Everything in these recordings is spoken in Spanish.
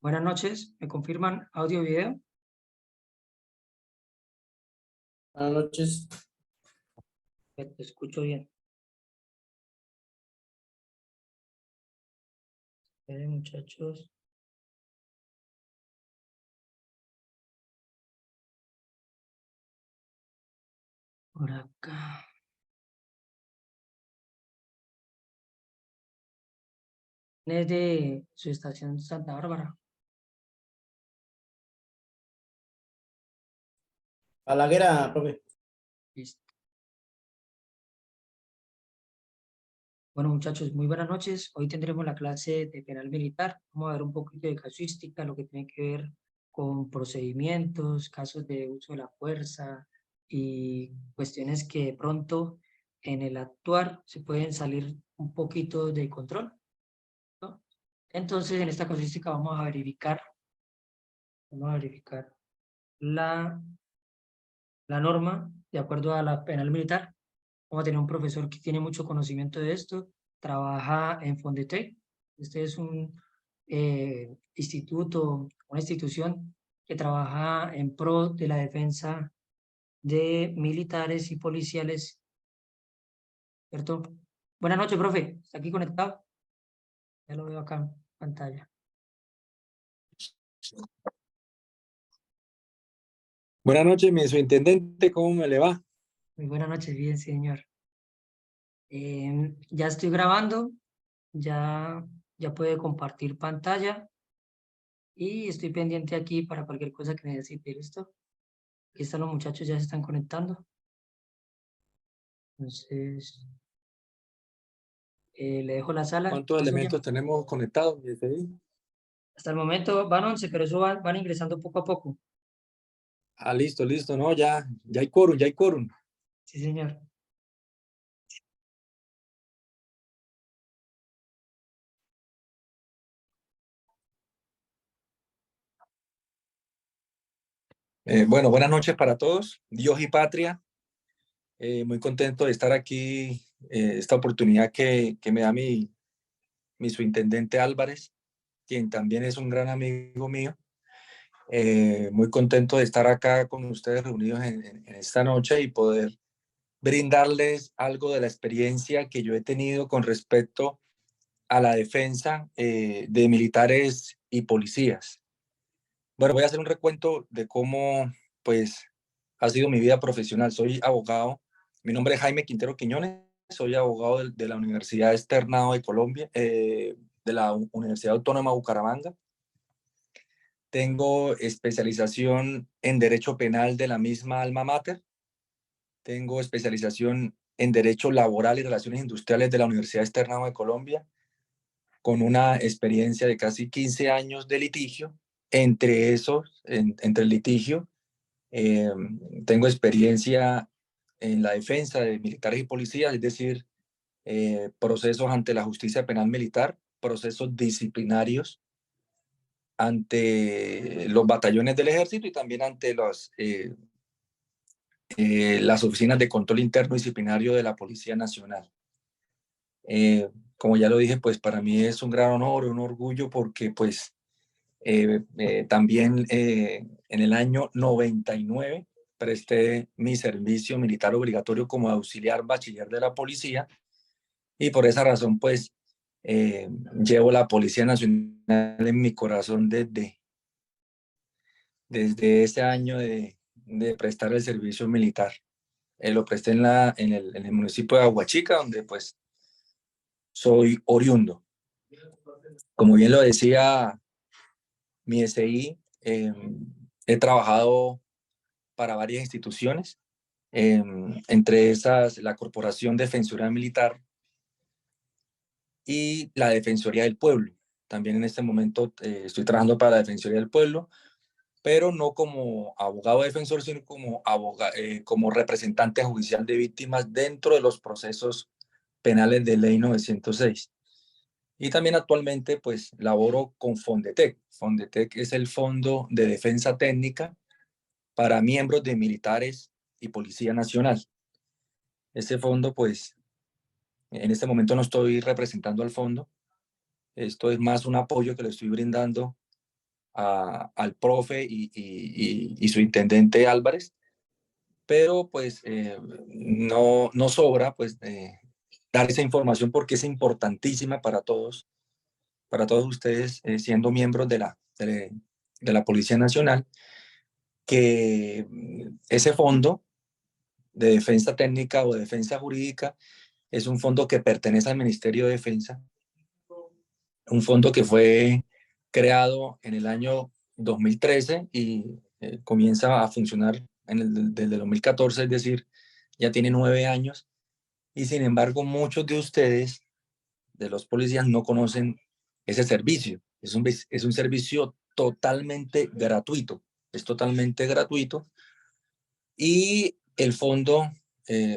Buenas noches, ¿me confirman audio y video? Buenas noches. Te escucho bien. Muchachos. Por acá. Es de su estación Santa Bárbara. Balaguer, profe. Listo. Bueno, muchachos, muy buenas noches. Hoy tendremos la clase de penal militar. Vamos a ver un poquito de casuística, lo que tiene que ver con procedimientos, casos de uso de la fuerza y cuestiones que de pronto en el actuar se pueden salir un poquito de control, ¿no? Entonces, en esta casuística vamos a verificar la, la norma de acuerdo a la penal militar. Vamos a tener un profesor que tiene mucho conocimiento de esto, trabaja en Fondetec. Este es un instituto, una institución que trabaja en pro de la defensa de militares y policiales, ¿cierto? Buenas noches, profe. ¿Está aquí conectado? Ya lo veo acá en pantalla. Buenas noches, mi subintendente, ¿cómo me le va? Muy buenas noches, bien, señor. Ya estoy grabando, ya puede compartir pantalla y estoy pendiente aquí para cualquier cosa que necesite, ¿listo? Aquí están los muchachos, ya se están conectando. Entonces, le dejo la sala. ¿Cuántos ¿Es suya? elementos tenemos conectados, mi SI? Hasta el momento van 11, pero eso van ingresando poco a poco. Ah, listo, listo, no, ya hay quórum, ya hay quórum. Sí, señor. Bueno, buenas noches para todos, Dios y patria. Muy contento de estar aquí, esta oportunidad que me da mi subintendente Álvarez, quien también es un gran amigo mío. Muy contento de estar acá con ustedes reunidos en esta noche y poder brindarles algo de la experiencia que yo he tenido con respecto a la defensa de militares y policías. Bueno, voy a hacer un recuento de cómo, pues, ha sido mi vida profesional. Soy abogado. Mi nombre es Jaime Quintero Quiñones. Soy abogado de la Universidad Externado de Colombia, de la Universidad Autónoma de Bucaramanga. Tengo especialización en Derecho Penal de la misma alma mater. Tengo especialización en Derecho Laboral y Relaciones Industriales de la Universidad Externado de Colombia, con una experiencia de casi 15 años de litigio. Entre entre el litigio, tengo experiencia en la defensa de militares y policías, es decir, procesos ante la justicia penal militar, procesos disciplinarios ante los batallones del ejército y también ante las oficinas de control interno disciplinario de la Policía Nacional. Como ya lo dije, pues para mí es un gran honor, un orgullo, porque pues también en el año 99 presté mi servicio militar obligatorio como auxiliar bachiller de la policía y por esa razón pues llevo la Policía Nacional en mi corazón desde ese año de prestar el servicio militar. Lo presté en el municipio de Aguachica, donde pues soy oriundo. Como bien lo decía mi SI, he trabajado para varias instituciones, entre esas la Corporación Defensoría Militar y la Defensoría del Pueblo. También en este momento estoy trabajando para la Defensoría del Pueblo, pero no como abogado defensor, sino como representante judicial de víctimas dentro de los procesos penales de Ley 906. Y también actualmente pues laboro con Fondetec. Fondetec es el Fondo de Defensa Técnica para miembros de militares y Policía Nacional. Ese fondo pues en este momento no estoy representando al fondo. Esto es más un apoyo que le estoy brindando al profe y su intendente Álvarez, pero pues no sobra pues dar esa información porque es importantísima para todos ustedes, siendo miembros de la Policía Nacional, que ese fondo de defensa técnica o de defensa jurídica es un fondo que pertenece al Ministerio de Defensa, un fondo que fue creado en el año 2013 y comienza a funcionar desde el 2014, es decir, ya tiene 9 años, y sin embargo muchos de ustedes, de los policías, no conocen ese servicio. Es un servicio totalmente gratuito, es totalmente gratuito, y el fondo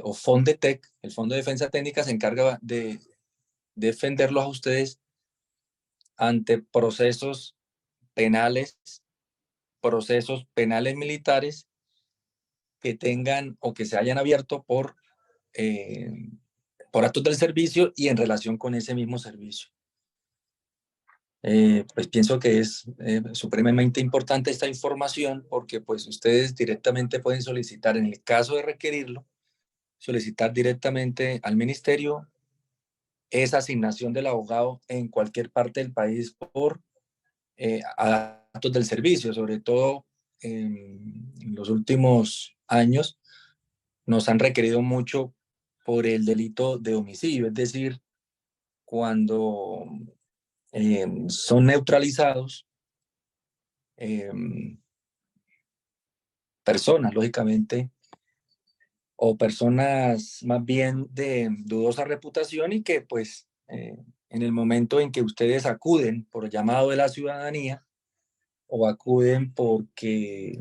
o Fondetec, el Fondo de Defensa Técnica, se encarga de defenderlos a ustedes ante procesos penales militares que tengan o que se hayan abierto por actos del servicio y en relación con ese mismo servicio. Pues pienso que es supremamente importante esta información porque pues ustedes directamente pueden solicitar, en el caso de requerirlo, solicitar directamente al ministerio esa asignación del abogado en cualquier parte del país por actos del servicio, sobre todo en los últimos años nos han requerido mucho por el delito de homicidio, es decir, cuando son neutralizados personas, lógicamente, o personas más bien de dudosa reputación y que pues en el momento en que ustedes acuden por llamado de la ciudadanía o acuden porque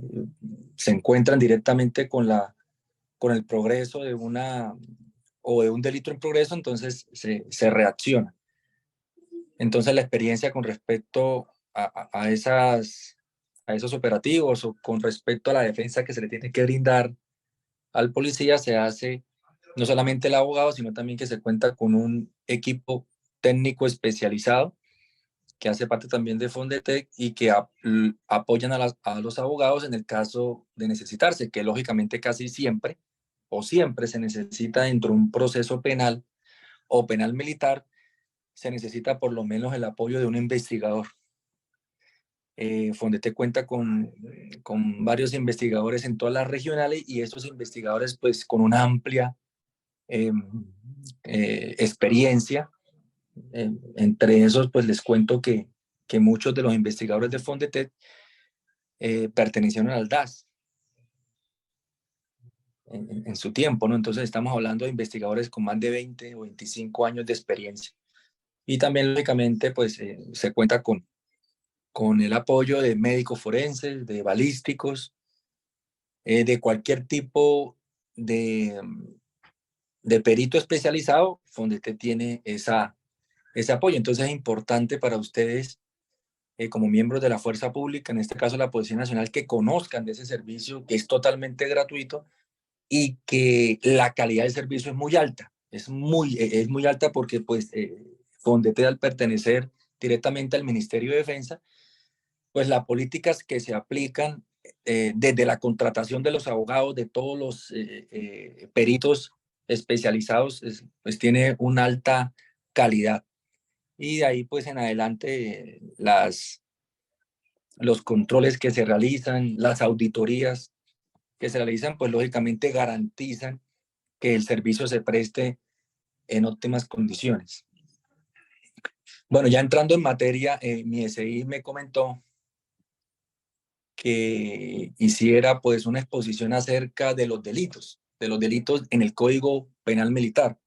se encuentran directamente con el progreso de de un delito en progreso, entonces se reacciona. Entonces la experiencia con respecto a esos operativos o con respecto a la defensa que se le tiene que brindar al policía se hace no solamente el abogado, sino también que se cuenta con un equipo técnico especializado que hace parte también de Fondetec y que apoyan a los abogados en el caso de necesitarse, que lógicamente casi siempre o siempre se necesita dentro de un proceso penal o penal militar, se necesita por lo menos el apoyo de un investigador. Fondetec cuenta con varios investigadores en todas las regionales y estos investigadores pues con una amplia experiencia. Entre esos pues les cuento que muchos de los investigadores de Fondetec pertenecieron al DAS en su tiempo, ¿no? Entonces estamos hablando de investigadores con más de 20 o 25 años de experiencia. Y también, lógicamente, pues se cuenta con el apoyo de médicos forenses, de balísticos, de cualquier tipo de perito especializado, Fondetec tiene ese apoyo. Entonces es importante para ustedes, como miembros de la fuerza pública, en este caso la Policía Nacional, que conozcan de ese servicio que es totalmente gratuito y que la calidad del servicio es muy alta. Es muy alta porque pues Fondetec, al pertenecer directamente al Ministerio de Defensa, pues las políticas que se aplican desde la contratación de los abogados, de todos los peritos especializados, pues tiene una alta calidad. Y de ahí pues en adelante los controles que se realizan, las auditorías que se realizan, pues lógicamente garantizan que el servicio se preste en óptimas condiciones. Bueno, ya entrando en materia, mi SI me comentó que hiciera pues una exposición acerca de los delitos en el Código Penal Militar.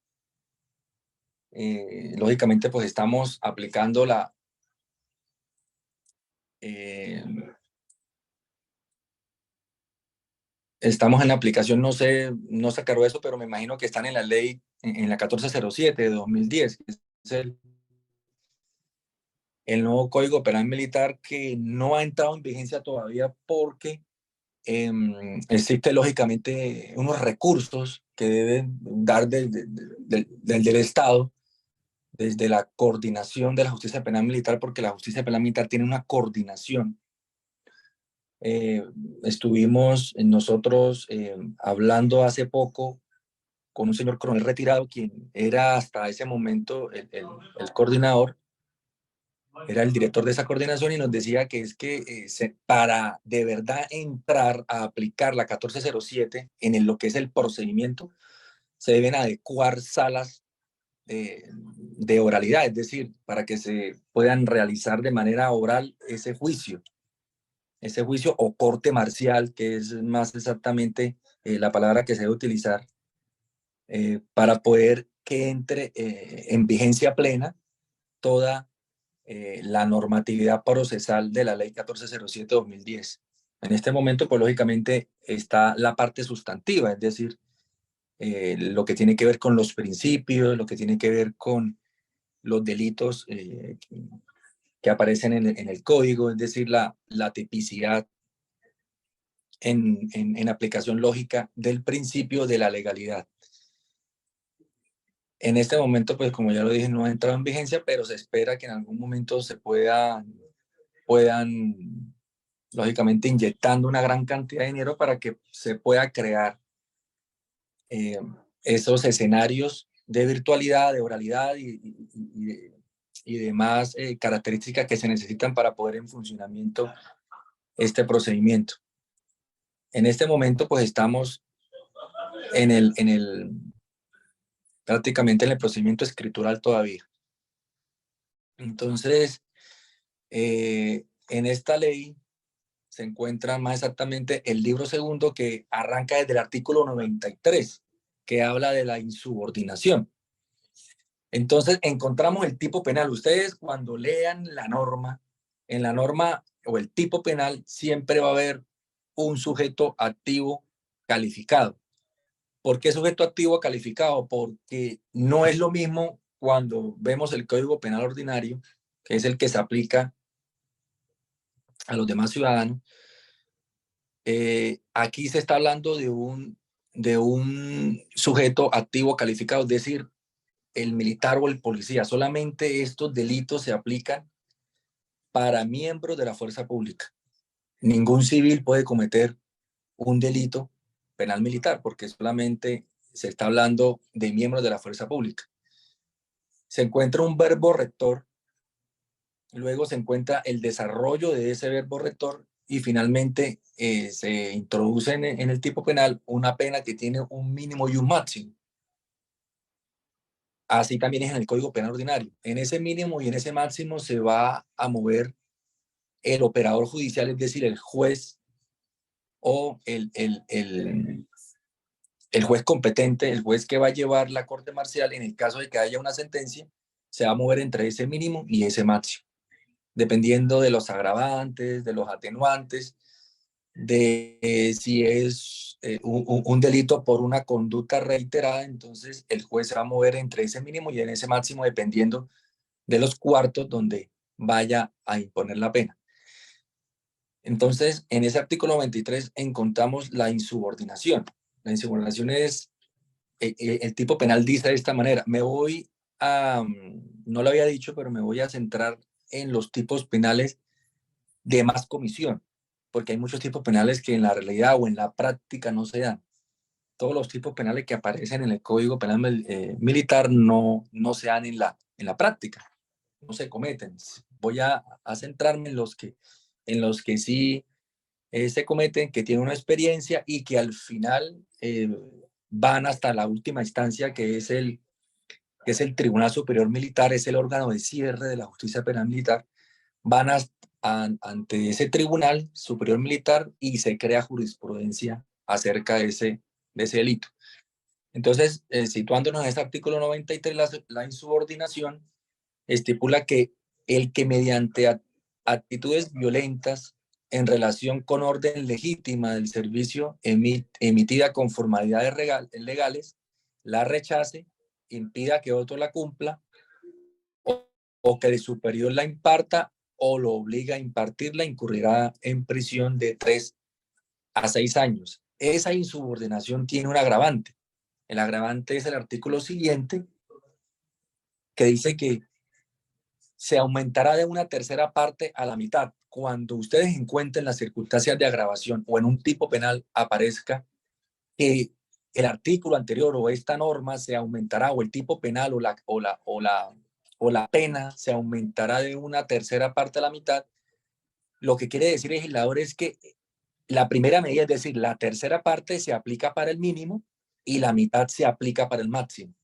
Lógicamente pues estamos aplicando estamos en la aplicación, no se aclaró eso, pero me imagino que están en la ley, en la 1407 de 2010, que es el nuevo Código Penal Militar que no ha entrado en vigencia todavía porque existe lógicamente unos recursos que deben dar del Estado, desde la coordinación de la justicia penal militar, porque la justicia penal militar tiene una coordinación Estuvimos nosotros hablando hace poco con un señor coronel retirado, quien era hasta ese momento el coordinador, era el director de esa coordinación, y nos decía que es que para de verdad entrar a aplicar la 1407 en lo que es el procedimiento, se deben adecuar salas de oralidad, es decir, para que se puedan realizar de manera oral ese juicio o corte marcial, que es más exactamente la palabra que se debe utilizar, para poder que entre en vigencia plena toda la normatividad procesal de la ley 1407-2010. En este momento, pues lógicamente está la parte sustantiva, es decir, lo que tiene que ver con los principios, lo que tiene que ver con los delitos que aparecen en el código, es decir, la tipicidad en aplicación lógica del principio de la legalidad. En este momento, pues como ya lo dije, no ha entrado en vigencia, pero se espera que en algún momento se puedan, lógicamente, inyectando una gran cantidad de dinero para que se pueda crear esos escenarios de virtualidad, de oralidad y demás características que se necesitan para poder en funcionamiento este procedimiento. En este momento, pues estamos prácticamente en el procedimiento escritural todavía. Entonces, en esta ley se encuentra más exactamente el libro segundo, que arranca desde el artículo 93, que habla de la insubordinación. Entonces, encontramos el tipo penal. Ustedes cuando lean la norma, en la norma o el tipo penal siempre va a haber un sujeto activo calificado. ¿Por qué sujeto activo calificado? Porque no es lo mismo cuando vemos el Código Penal Ordinario, que es el que se aplica a los demás ciudadanos. Aquí se está hablando de un sujeto activo calificado, es decir, el militar o el policía. Solamente estos delitos se aplican para miembros de la fuerza pública. Ningún civil puede cometer un delito penal militar, porque solamente se está hablando de miembros de la fuerza pública. Se encuentra un verbo rector, luego se encuentra el desarrollo de ese verbo rector, y finalmente se introduce en el tipo penal una pena que tiene un mínimo y un máximo. Así también es en el Código Penal Ordinario. En ese mínimo y en ese máximo se va a mover el operador judicial, es decir, el juez o el juez competente, el juez que va a llevar la corte marcial. En el caso de que haya una sentencia, se va a mover entre ese mínimo y ese máximo, dependiendo de los agravantes, de los atenuantes, de si es un delito por una conducta reiterada. Entonces el juez se va a mover entre ese mínimo y en ese máximo, dependiendo de los cuartos donde vaya a imponer la pena. Entonces, en ese artículo 23 encontramos la insubordinación. La insubordinación es, el tipo penal dice de esta manera. No lo había dicho, pero me voy a centrar en los tipos penales de más comisión, porque hay muchos tipos penales que en la realidad o en la práctica no se dan. Todos los tipos penales que aparecen en el Código Penal Militar no se dan en la práctica, no se cometen. Voy a centrarme en los que sí se cometen, que tienen una experiencia y que al final van hasta la última instancia, que es el Tribunal Superior Militar, es el órgano de cierre de la justicia penal militar. Van ante ese Tribunal Superior Militar y se crea jurisprudencia acerca de ese delito. Entonces, situándonos en este artículo 93, la insubordinación estipula que el que mediante actitudes violentas en relación con orden legítima del servicio emitida con formalidades legales, la rechace, impida que otro la cumpla, o que el superior la imparta o lo obliga a impartirla, incurrirá en prisión de 3 a 6 años. Esa insubordinación tiene un agravante. El agravante es el artículo siguiente, que dice que se aumentará de una tercera parte a la mitad. Cuando ustedes encuentren las circunstancias de agravación o en un tipo penal aparezca que el artículo anterior o esta norma se aumentará, o el tipo penal o la pena se aumentará de una tercera parte a la mitad, lo que quiere decir el legislador es que la primera medida, es decir, la tercera parte se aplica para el mínimo y la mitad se aplica para el máximo.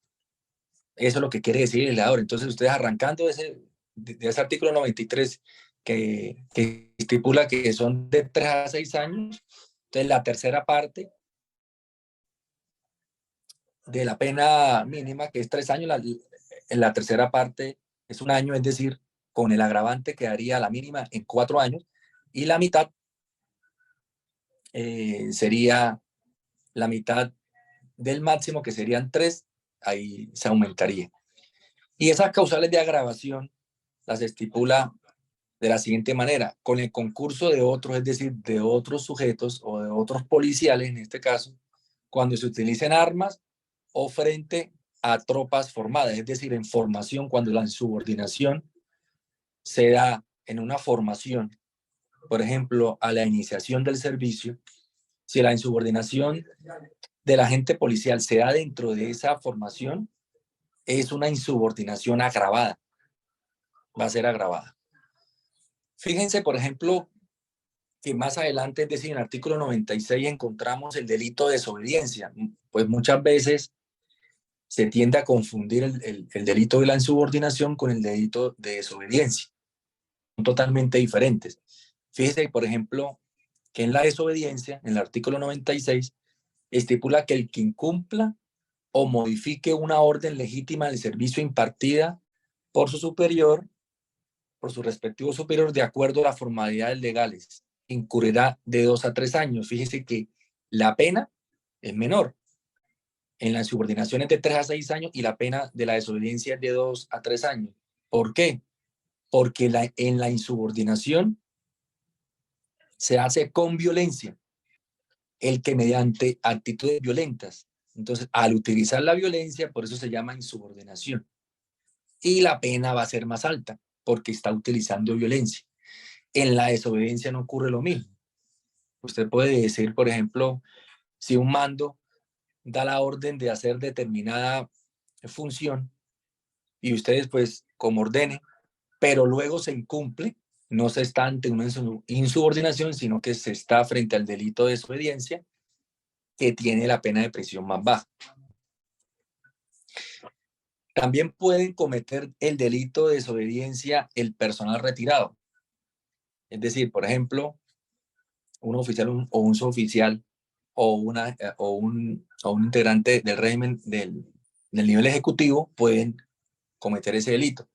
Eso es lo que quiere decir el legislador. Entonces, ustedes arrancando de ese artículo 93 que estipula que son de 3 a 6 años, entonces la tercera parte de la pena mínima, que es 3 años, la tercera parte es 1 año, es decir, con el agravante quedaría la mínima en 4 años, y la mitad sería la mitad del máximo, que serían 3, ahí se aumentaría. Y esas causales de agravación las estipula de la siguiente manera: con el concurso de otros, es decir, de otros sujetos o de otros policiales, en este caso, cuando se utilicen armas o frente a tropas formadas, es decir, en formación, cuando la insubordinación se da en una formación, por ejemplo, a la iniciación del servicio. Si la insubordinación del agente policial se da dentro de esa formación, es una insubordinación agravada, va a ser agravada. Fíjense, por ejemplo, que más adelante, es decir, en el artículo 96 encontramos el delito de desobediencia. Pues muchas veces se tiende a confundir el delito de la insubordinación con el delito de desobediencia. Son totalmente diferentes. Fíjense, por ejemplo, que en la desobediencia, en el artículo 96, estipula que el que incumpla o modifique una orden legítima de servicio impartida por su superior, por su respectivo superior, de acuerdo a las formalidades legales, incurrirá de 2 a 3 años. Fíjese que la pena es menor. En la insubordinación es de 3 a 6 años y la pena de la desobediencia es de 2 a 3 años. ¿Por qué? Porque en la insubordinación se hace con violencia, el que mediante actitudes violentas. Entonces, al utilizar la violencia, por eso se llama insubordinación. Y la pena va a ser más alta, porque está utilizando violencia. En la desobediencia no ocurre lo mismo. Usted puede decir, por ejemplo, si un mando da la orden de hacer determinada función y ustedes pues como ordene, pero luego se incumple, no se está ante una insubordinación, sino que se está frente al delito de desobediencia, que tiene la pena de prisión más baja. También pueden cometer el delito de desobediencia el personal retirado. Es decir, por ejemplo, un oficial o un suboficial o un integrante del régimen del nivel ejecutivo pueden cometer ese delito.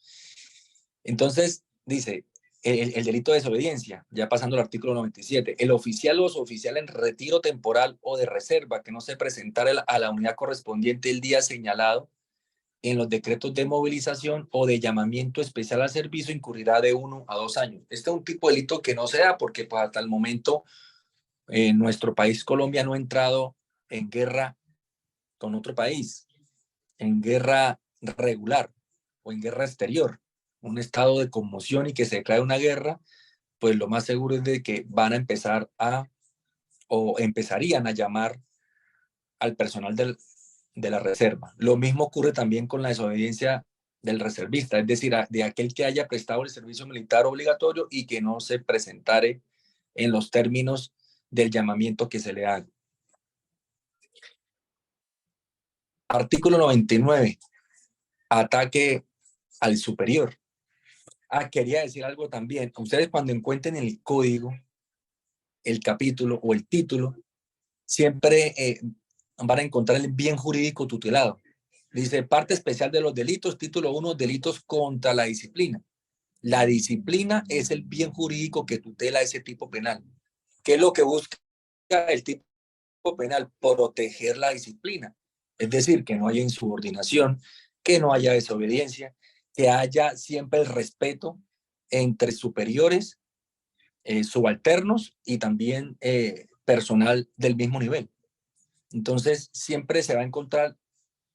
Entonces, dice, el delito de desobediencia, ya pasando al artículo 97, el oficial o suboficial en retiro temporal o de reserva que no se presentara a la unidad correspondiente el día señalado en los decretos de movilización o de llamamiento especial al servicio incurrirá de 1 a 2 años. Este es un tipo de delito que no se da porque pues, hasta el momento nuestro país, Colombia, no ha entrado en guerra con otro país, en guerra regular o en guerra exterior, un estado de conmoción y que se declare una guerra, pues lo más seguro es de que van a empezar o empezarían a llamar al personal de la reserva. Lo mismo ocurre también con la desobediencia del reservista, es decir, de aquel que haya prestado el servicio militar obligatorio y que no se presentare en los términos del llamamiento que se le haga. Artículo 99. Ataque al superior. Quería decir algo también. Ustedes cuando encuentren el código, el capítulo o el título, siempre van a encontrar el bien jurídico tutelado. Dice, parte especial de los delitos, título 1, delitos contra la disciplina. La disciplina es el bien jurídico que tutela ese tipo penal. ¿Qué es lo que busca el tipo penal? Proteger la disciplina. Es decir, que no haya insubordinación, que no haya desobediencia, que haya siempre el respeto entre superiores, subalternos y también personal del mismo nivel. Entonces, siempre se va a encontrar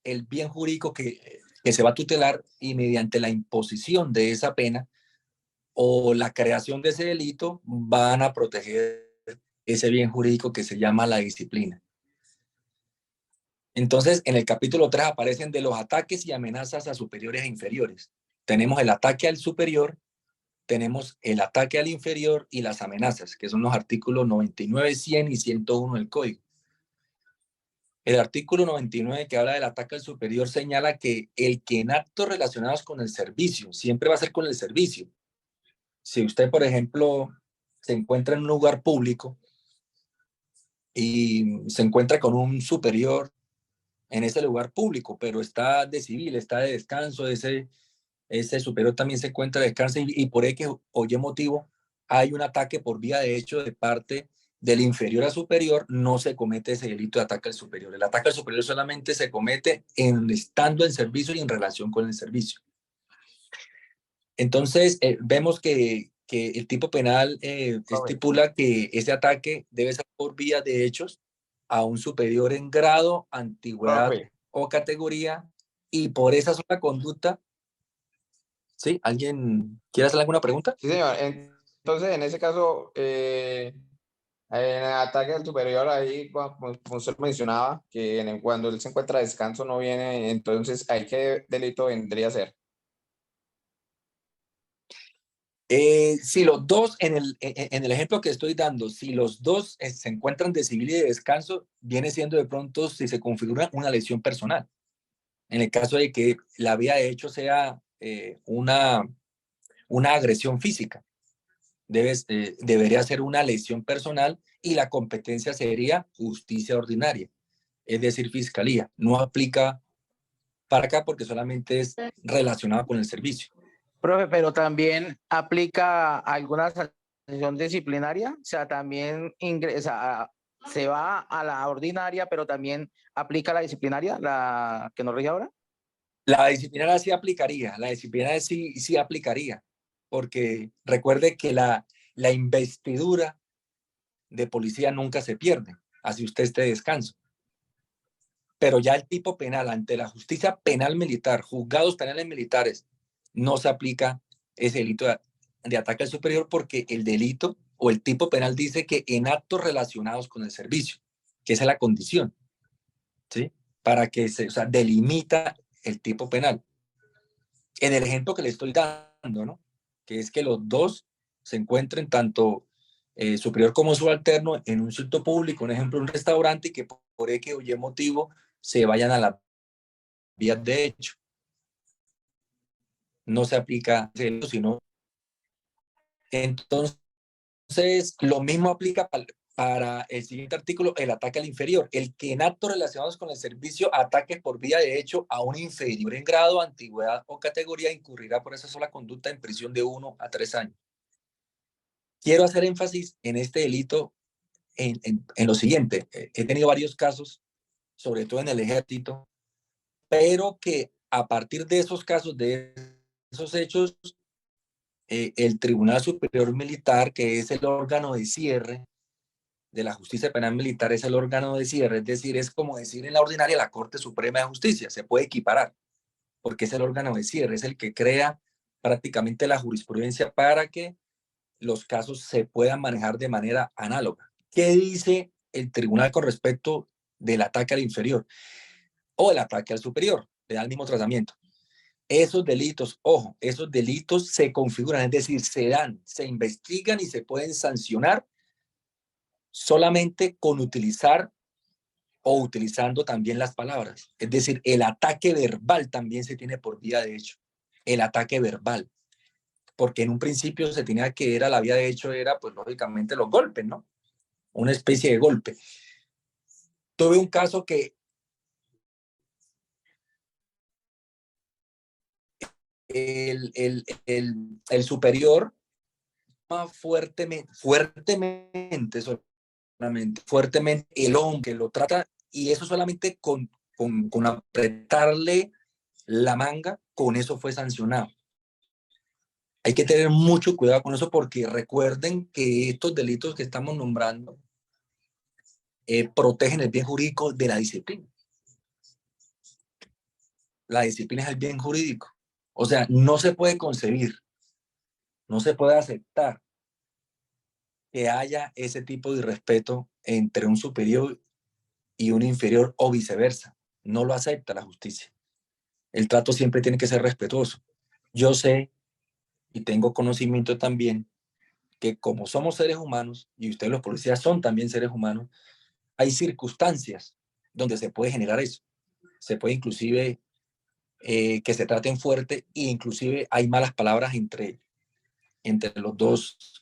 el bien jurídico que que se va a tutelar y mediante la imposición de esa pena o la creación de ese delito van a proteger ese bien jurídico que se llama la disciplina. Entonces, en el capítulo 3 aparecen de los ataques y amenazas a superiores e inferiores. Tenemos el ataque al superior, tenemos el ataque al inferior y las amenazas, que son los artículos 99, 100 y 101 del Código. El artículo 99, que habla del ataque al superior, señala que el que en actos relacionados con el servicio, siempre va a ser con el servicio. Si usted, por ejemplo, se encuentra en un lugar público y se encuentra con un superior en ese lugar público, pero está de civil, está de descanso, ese superior también se encuentra de descanso y por X o Y motivo hay un ataque por vía de hecho de parte del inferior a superior, no se comete ese delito de ataque al superior. El ataque al superior solamente se comete estando en servicio y en relación con el servicio. Entonces, vemos que el tipo penal estipula que ese ataque debe ser por vía de hechos a un superior en grado, antigüedad o categoría, y por esa sola conducta. ¿Sí? ¿Alguien quiere hacer alguna pregunta? Sí, señor. Entonces, en ese caso, en el ataque al superior, ahí, como usted mencionaba, que cuando él se encuentra a descanso no viene, entonces, ¿ahí qué delito vendría a ser? Si los dos, en el ejemplo que estoy dando, si los dos se encuentran de civil y de descanso, viene siendo de pronto si se configura una lesión personal. En el caso de que la vía de hecho sea una agresión física, debería ser una lesión personal y la competencia sería justicia ordinaria, es decir, fiscalía. No aplica para acá porque solamente es relacionado con el servicio. Profe, pero también aplica alguna sanción disciplinaria, o sea, también ingresa, se va a la ordinaria, pero también aplica la disciplinaria, la que nos rige ahora. La disciplinaria sí aplicaría, sí aplicaría, porque recuerde que la investidura de policía nunca se pierde, así usted esté de descanso. Pero ya el tipo penal ante la justicia penal militar, juzgados penales militares, no se aplica ese delito de ataque al superior porque el delito o el tipo penal dice que en actos relacionados con el servicio, que esa es la condición, ¿sí? Para que o sea, delimita el tipo penal. En el ejemplo que le estoy dando, ¿no? Que es que los dos se encuentren tanto superior como subalterno en un sitio público, un ejemplo, un restaurante, y que por X o Y motivo se vayan a la vía de hecho. No se aplica eso, sino. Entonces, lo mismo aplica para el siguiente artículo, el ataque al inferior. El que en actos relacionados con el servicio ataque por vía de hecho a un inferior en grado, antigüedad o categoría incurrirá por esa sola conducta en prisión de 1 a 3 años. Quiero hacer énfasis en este delito en lo siguiente. He tenido varios casos, sobre todo en el ejército, pero que a partir de esos casos, de esos hechos, el Tribunal Superior Militar, que es el órgano de cierre de la justicia penal militar, es el órgano de cierre, es decir, es como decir en la ordinaria la Corte Suprema de Justicia, se puede equiparar, porque es el órgano de cierre, es el que crea prácticamente la jurisprudencia para que los casos se puedan manejar de manera análoga. ¿Qué dice el tribunal con respecto del ataque al inferior o el ataque al superior? Le da el mismo tratamiento. Esos delitos, ojo, esos delitos se configuran, es decir, se dan, se investigan y se pueden sancionar solamente con utilizar o utilizando también las palabras. Es decir, el ataque verbal también se tiene por vía de hecho. El ataque verbal. Porque en un principio se tenía que era la vía de hecho, era pues lógicamente los golpes, ¿no? Una especie de golpe. Tuve un caso que el superior fuertemente el hombre lo trata, y eso solamente con apretarle la manga, con eso fue sancionado. Hay que tener mucho cuidado con eso porque recuerden que estos delitos que estamos nombrando protegen el bien jurídico de la disciplina. la disciplina es el bien jurídico. O sea, no se puede concebir, no se puede aceptar que haya ese tipo de irrespeto entre un superior y un inferior o viceversa. No lo acepta la justicia. El trato siempre tiene que ser respetuoso. Yo sé y tengo conocimiento también que como somos seres humanos, y ustedes los policías son también seres humanos, hay circunstancias donde se puede generar eso. Se puede inclusive que se traten fuerte e inclusive hay malas palabras entre los dos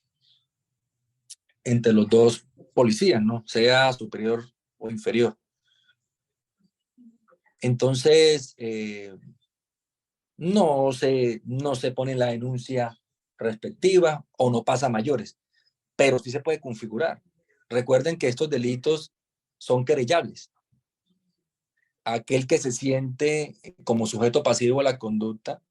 policías, ¿no? Sea superior o inferior. Entonces, no se pone la denuncia respectiva o no pasa a mayores, pero sí se puede configurar. Recuerden que estos delitos son querellables. Aquel que se siente como sujeto pasivo a la conducta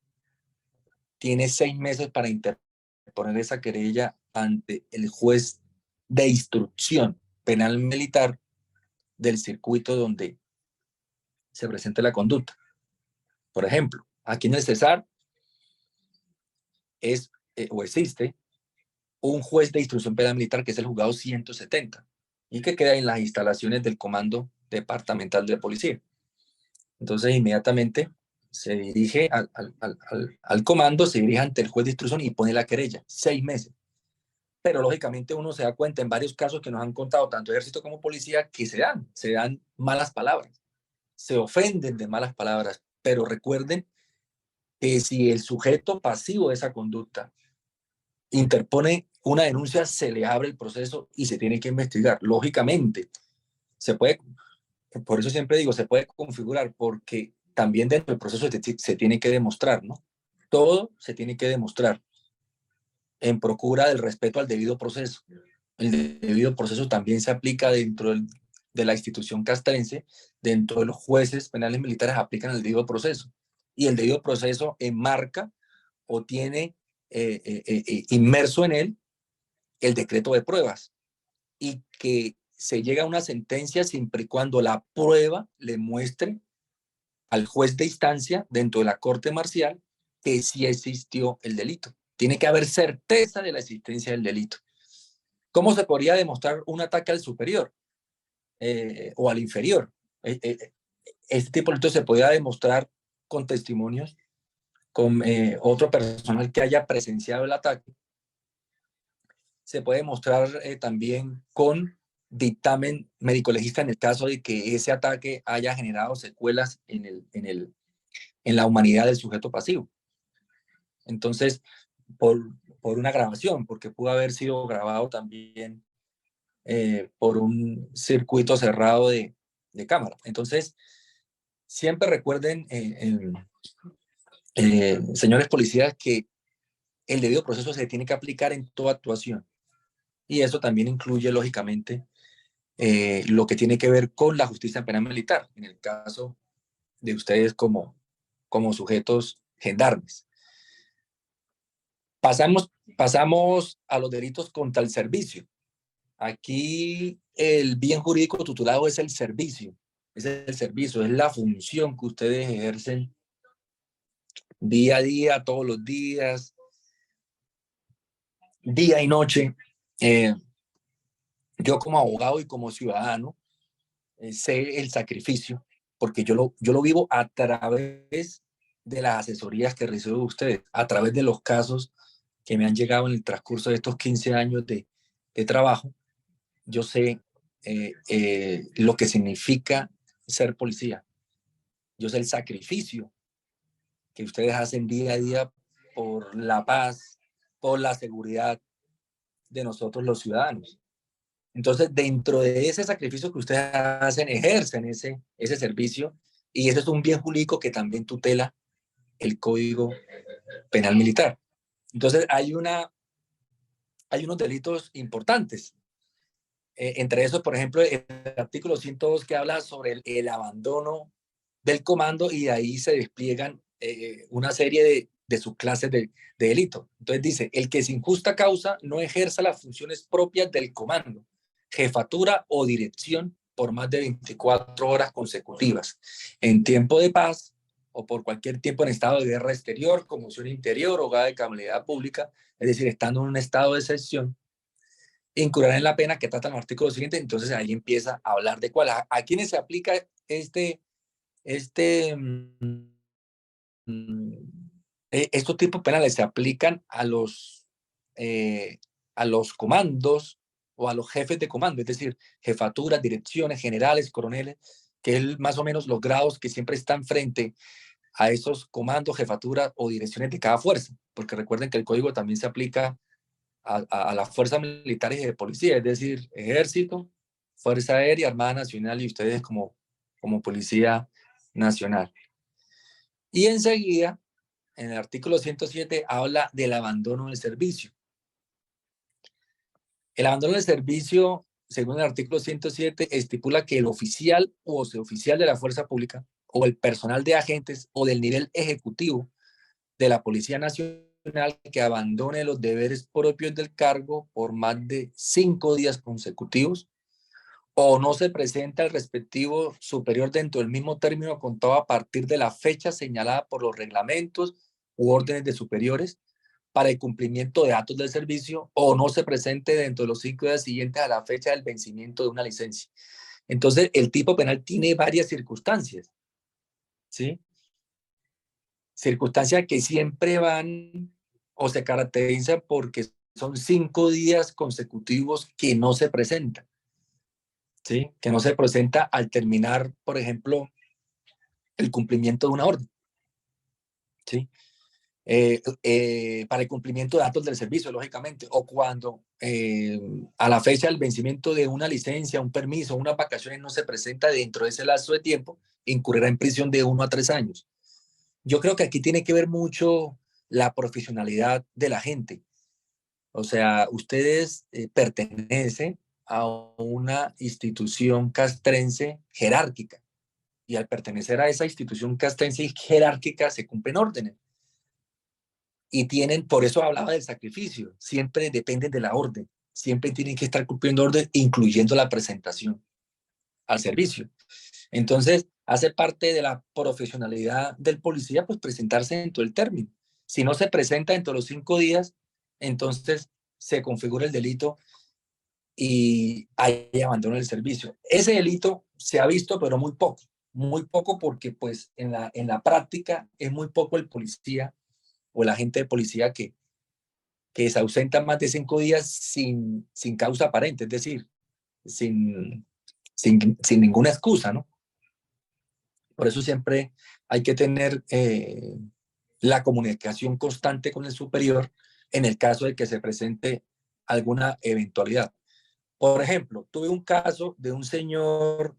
tiene 6 meses para interponer esa querella ante el juez de instrucción penal militar del circuito donde se presente la conducta. Por ejemplo, aquí en el Cesar existe un juez de instrucción penal militar que es el juzgado 170 y que queda en las instalaciones del Comando Departamental de Policía. Entonces, inmediatamente se dirige al comando, se dirige ante el juez de instrucción y pone la querella, 6 meses. Pero lógicamente uno se da cuenta en varios casos que nos han contado tanto ejército como policía que se dan malas palabras, se ofenden de malas palabras, pero recuerden que si el sujeto pasivo de esa conducta interpone una denuncia, se le abre el proceso y se tiene que investigar. Lógicamente, se puede, por eso siempre digo, se puede configurar, porque también dentro del proceso se tiene que demostrar, ¿no? Todo se tiene que demostrar en procura del respeto al debido proceso. El debido proceso también se aplica dentro de la institución castrense, dentro de los jueces penales militares aplican el debido proceso. Y el debido proceso enmarca o tiene inmerso en él el decreto de pruebas y que se llega a una sentencia siempre y cuando la prueba le muestre al juez de instancia dentro de la corte marcial que sí existió el delito. Tiene que haber certeza de la existencia del delito. ¿Cómo se podría demostrar un ataque al superior o al inferior? Este tipo de delito se podría demostrar con testimonios, con otro personal que haya presenciado el ataque. Se puede demostrar también con dictamen médico-legista en el caso de que ese ataque haya generado secuelas en la humanidad del sujeto pasivo. Entonces, por una grabación, porque pudo haber sido grabado también por un circuito cerrado de cámara. Entonces, siempre recuerden, señores policías, que el debido proceso se tiene que aplicar en toda actuación. Y eso también incluye, lógicamente, lo que tiene que ver con la justicia penal militar, en el caso de ustedes como sujetos gendarmes. Pasamos a los delitos contra el servicio. Aquí el bien jurídico tutelado es el servicio, es la función que ustedes ejercen día a día, todos los días, día y noche. Yo como abogado y como ciudadano sé el sacrificio, porque yo lo vivo a través de las asesorías que recibo de ustedes, a través de los casos que me han llegado en el transcurso de estos 15 años de trabajo. Yo sé lo que significa ser policía. Yo sé el sacrificio que ustedes hacen día a día por la paz, por la seguridad de nosotros los ciudadanos. Entonces, dentro de ese sacrificio que ustedes hacen, ejercen ese servicio, y eso es un bien jurídico que también tutela el Código Penal Militar. Entonces, hay unos delitos importantes. Entre esos, por ejemplo, el artículo 102 que habla sobre el abandono del comando, y de ahí se despliegan una serie de subclases de delito. Entonces dice, el que sin justa causa no ejerza las funciones propias del comando, jefatura o dirección por más de 24 horas consecutivas, en tiempo de paz o por cualquier tiempo en estado de guerra exterior, conmoción interior o grave de calamidad pública, es decir, estando en un estado de excepción, incurrirán en la pena que tratan los artículos siguientes. Entonces ahí empieza a hablar de cuál. ¿A quiénes se aplica estos tipos penales? Se aplican a los comandos o a los jefes de comando, es decir, jefaturas, direcciones, generales, coroneles, que es más o menos los grados que siempre están frente a esos comandos, jefaturas o direcciones de cada fuerza, porque recuerden que el código también se aplica a las fuerzas militares y de policía, es decir, ejército, fuerza aérea, armada nacional y ustedes como policía nacional. Y enseguida, en el artículo 107, habla del abandono del servicio. El abandono del servicio, según el artículo 107, estipula que el oficial o suboficial de la fuerza pública o el personal de agentes o del nivel ejecutivo de la Policía Nacional que abandone los deberes propios del cargo por más de 5 días consecutivos o no se presenta el respectivo superior dentro del mismo término contado a partir de la fecha señalada por los reglamentos u órdenes de superiores para el cumplimiento de actos del servicio o no se presente dentro de los 5 días siguientes a la fecha del vencimiento de una licencia. Entonces, el tipo penal tiene varias circunstancias, ¿sí? Circunstancias que siempre van o se caracterizan porque son 5 días consecutivos que no se presentan, ¿sí? Que no se presenta al terminar, por ejemplo, el cumplimiento de una orden, ¿sí? Para el cumplimiento de datos del servicio, lógicamente, o cuando a la fecha del vencimiento de una licencia, un permiso, unas vacaciones no se presenta dentro de ese lapso de tiempo, incurrirá en prisión de 1 a 3 años. Yo creo que aquí tiene que ver mucho la profesionalidad de la gente. O sea, ustedes pertenecen a una institución castrense jerárquica y al pertenecer a esa institución castrense jerárquica se cumplen órdenes. Y tienen, por eso hablaba del sacrificio, siempre dependen de la orden, siempre tienen que estar cumpliendo orden, incluyendo la presentación al servicio. Entonces, hace parte de la profesionalidad del policía, pues presentarse dentro del término. Si no se presenta dentro de los 5 días, entonces se configura el delito y hay abandono del servicio. Ese delito se ha visto, pero muy poco porque pues en la práctica es muy poco el policía o el agente de policía que se ausenta más de 5 días sin causa aparente, es decir, sin ninguna excusa, ¿no? Por eso siempre hay que tener la comunicación constante con el superior en el caso de que se presente alguna eventualidad. Por ejemplo, tuve un caso de un señor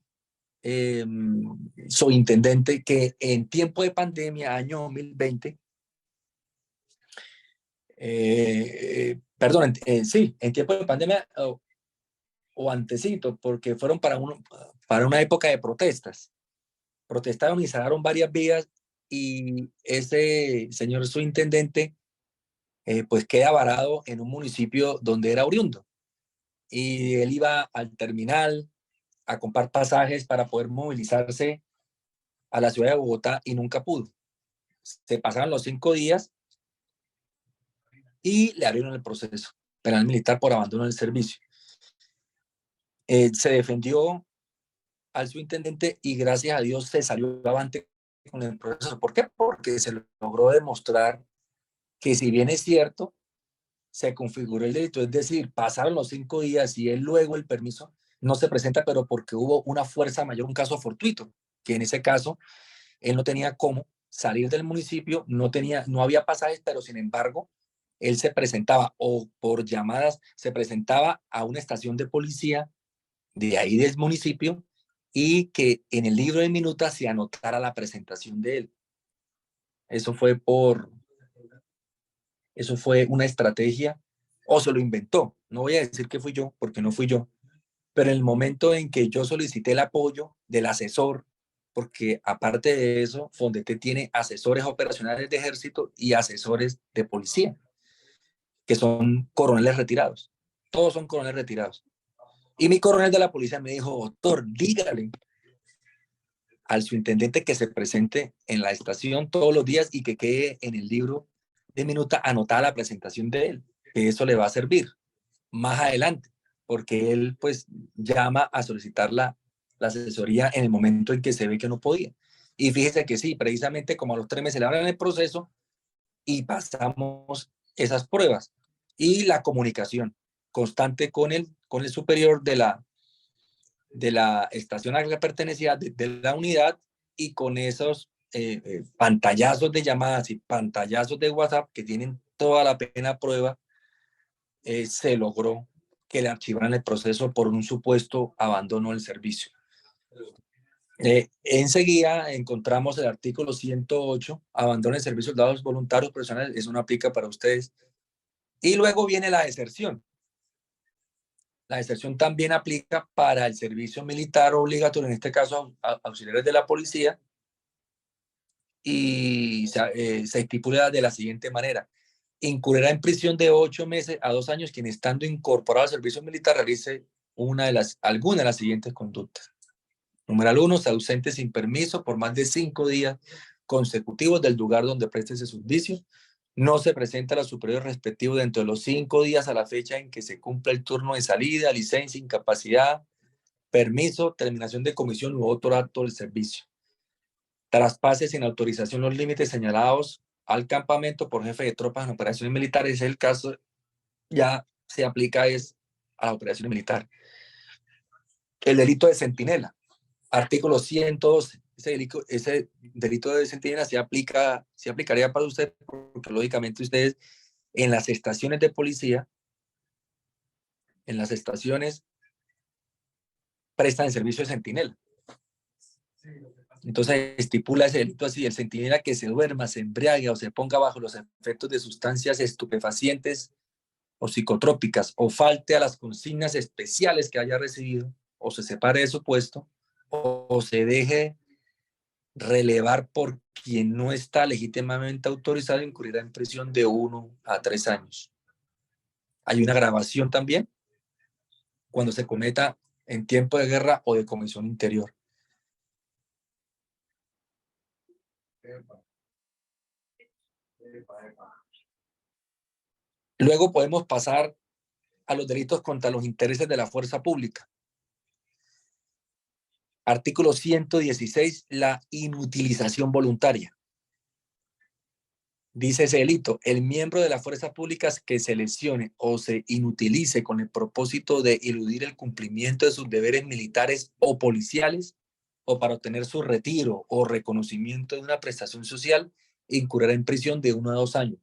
subintendente que en tiempo de pandemia, año 2020, perdón, sí, en tiempo de pandemia o antecito, porque fueron para una época de protestas. Protestaron y cerraron varias vías y ese señor subintendente pues queda varado en un municipio donde era oriundo. Y él iba al terminal a comprar pasajes para poder movilizarse a la ciudad de Bogotá y nunca pudo. Se pasaron los 5 días y le abrieron el proceso penal militar por abandono del servicio. Se defendió al subintendente y gracias a Dios se salió avante con el proceso. ¿Por qué? Porque se logró demostrar que si bien es cierto, se configuró el delito, es decir, pasaron los 5 días y él luego el permiso no se presenta, pero porque hubo una fuerza mayor, un caso fortuito, que en ese caso él no tenía cómo salir del municipio, no había pasajes, pero sin embargo, él se presentaba o por llamadas, se presentaba a una estación de policía de ahí del municipio y que en el libro de minutas se anotara la presentación de él. Eso fue una estrategia o se lo inventó. No voy a decir que fui yo, porque no fui yo, pero en el momento en que yo solicité el apoyo del asesor, porque aparte de eso, Fondete tiene asesores operacionales de ejército y asesores de policía, que son coroneles retirados. Todos son coroneles retirados. Y mi coronel de la policía me dijo, doctor, dígale al subintendente que se presente en la estación todos los días y que quede en el libro de minuta anotada la presentación de él, que eso le va a servir más adelante, porque él pues llama a solicitar la asesoría en el momento en que se ve que no podía. Y fíjese que sí, precisamente como a los 3 meses le abren el proceso y pasamos esas pruebas. Y la comunicación constante con el superior de la estación a la que pertenecía, de la unidad, y con esos pantallazos de llamadas y pantallazos de WhatsApp que tienen toda la pena prueba, se logró que le archivaran el proceso por un supuesto abandono del servicio. Enseguida encontramos el artículo 108, abandono del servicio de soldados voluntarios profesionales, eso no aplica para ustedes. Y luego viene la deserción. La deserción también aplica para el servicio militar obligatorio, en este caso auxiliares de la policía, y se estipula de la siguiente manera: incurrirá en prisión de 8 meses a 2 años quien, estando incorporado al servicio militar, realice alguna de las siguientes conductas. Número 1, se ausente sin permiso por más de 5 días consecutivos del lugar donde preste ese servicio. No se presenta a los superiores respectivos dentro de los 5 días a la fecha en que se cumpla el turno de salida, licencia, incapacidad, permiso, terminación de comisión u otro acto del servicio. Traspase sin autorización los límites señalados al campamento por jefe de tropas en operaciones militares. Ese es el caso, ya se aplica a las operaciones militares. El delito de centinela, artículo 112. Ese delito de centinela se aplicaría para usted, porque lógicamente ustedes en las estaciones de policía, en las estaciones, prestan el servicio de centinela. Entonces estipula ese delito así: el centinela que se duerma, se embriague o se ponga bajo los efectos de sustancias estupefacientes o psicotrópicas, o falte a las consignas especiales que haya recibido, o se separe de su puesto, o se deje relevar por quien no está legítimamente autorizado, incurrirá en prisión de 1 a 3 años. Hay una grabación también cuando se cometa en tiempo de guerra o de comisión interior. Luego podemos pasar a los delitos contra los intereses de la fuerza pública. Artículo 116, la inutilización voluntaria. Dice ese delito: el miembro de las fuerzas públicas que se lesione o se inutilice con el propósito de eludir el cumplimiento de sus deberes militares o policiales, o para obtener su retiro o reconocimiento de una prestación social, incurrirá en prisión de 1 a 2 años.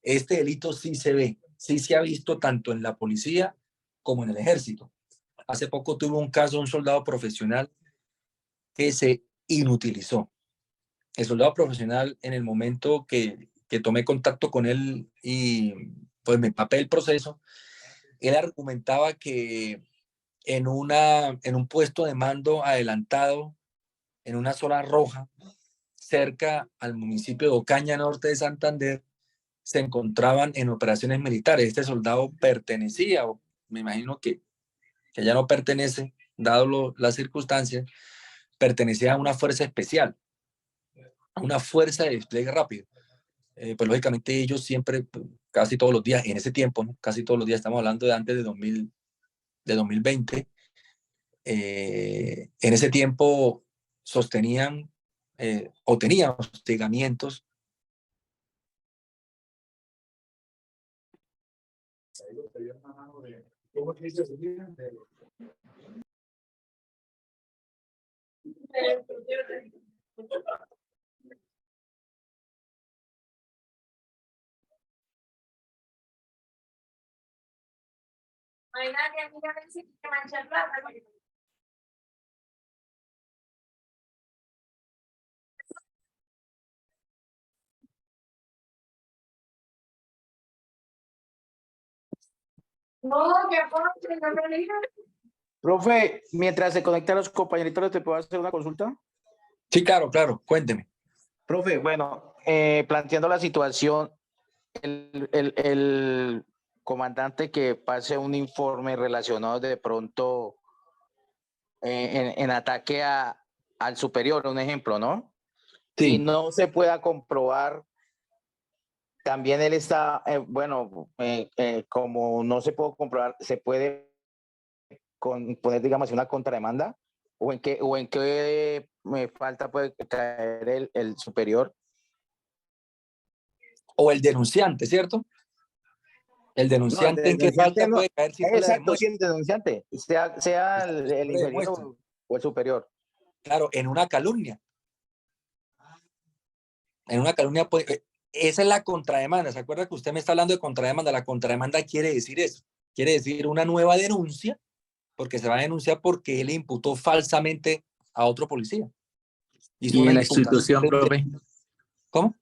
Este delito sí se ha visto tanto en la policía como en el ejército. Hace poco tuvo un caso de un soldado profesional que se inutilizó. El soldado profesional, en el momento que tomé contacto con él y pues me empapé el proceso, él argumentaba que en un puesto de mando adelantado, en una zona roja, cerca al municipio de Ocaña, norte de Santander, se encontraban en operaciones militares. Este soldado pertenecía, o me imagino que ya no pertenece, dado las circunstancias, pertenecía a una fuerza especial, a una fuerza de despliegue rápido. Pues lógicamente ellos siempre, casi todos los días, en ese tiempo, ¿no? Casi todos los días, estamos hablando de antes de 2020, en ese tiempo sostenían o tenían hostigamientos. Profe, mientras se conectan los compañeritos, ¿te puedo hacer una consulta? Sí, claro, cuénteme. Profe, bueno, planteando la situación, el comandante que pase un informe relacionado de pronto en ataque a al superior, un ejemplo, ¿no? Y Sí, no se pueda comprobar, también él está, bueno, como no se puede comprobar, se puede poner, digamos, una contrademanda, o en qué falta puede caer el superior. o el denunciante, ¿cierto? El No, el denunciante en qué denunciante falta no. puede caer si no le Exacto, sí, demuestra. el denunciante, sea Exacto, si el no le inferior demuestra. o el superior. Claro, en una calumnia. En una calumnia, pues, esa es la contrademanda. ¿Se acuerda que usted me está hablando de contrademanda? La contrademanda quiere decir eso. Quiere decir una nueva denuncia, porque se va a denunciar porque él imputó falsamente a otro policía. Hizo Y una en la imputación. institución, profe, ¿Cómo?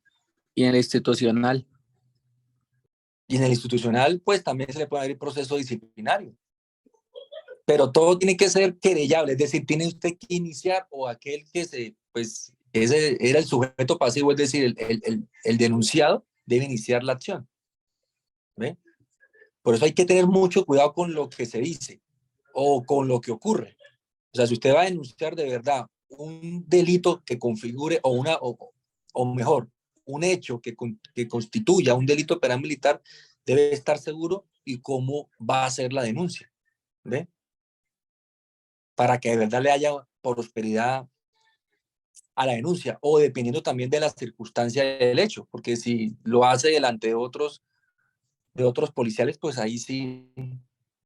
y en la institucional. Y en el institucional, pues también se le puede abrir proceso disciplinario. Pero todo tiene que ser querellable, es decir, tiene usted que iniciar o aquel que pues, ese era el sujeto pasivo, es decir, el denunciado debe iniciar la acción. ¿Ve? Por eso hay que tener mucho cuidado con lo que se dice o con lo que ocurre. O sea, si usted va a denunciar de verdad un delito que configure o mejor, un hecho que constituya un delito penal militar, debe estar seguro y cómo va a ser la denuncia. ¿Ve? Para que de verdad le haya prosperidad a la denuncia o dependiendo también de las circunstancias del hecho, porque si lo hace delante de otros policiales, pues ahí sí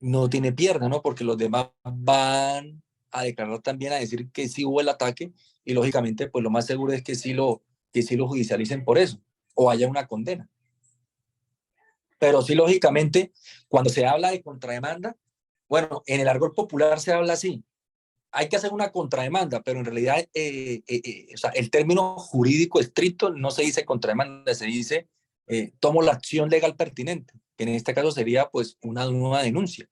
no tiene pierna, ¿no? Porque los demás van a declarar también a decir que sí hubo el ataque y lógicamente pues lo más seguro es que sí lo judicialicen por eso o haya una condena. Pero sí, lógicamente, cuando se habla de contrademanda, bueno, en el argot popular se habla así, hay que hacer una contrademanda, pero en realidad o sea, el término jurídico estricto no se dice contrademanda, se dice tomo la acción legal pertinente, que en este caso sería pues una nueva denuncia.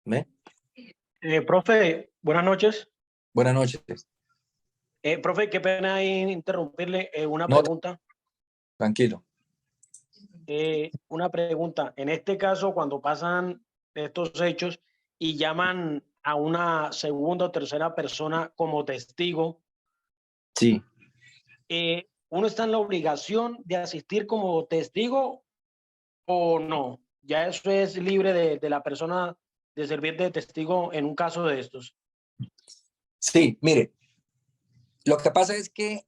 ¿Ve? Profe, buenas noches. Buenas noches. Profe, qué pena ahí interrumpirle una No, pregunta. tranquilo. Una pregunta. En este caso, cuando pasan estos hechos y llaman a una segunda o tercera persona como testigo, Sí, ¿uno está en la obligación de asistir como testigo o no? Ya eso es libre de la persona de servir de testigo en un caso de estos. sí, mire, lo que pasa es que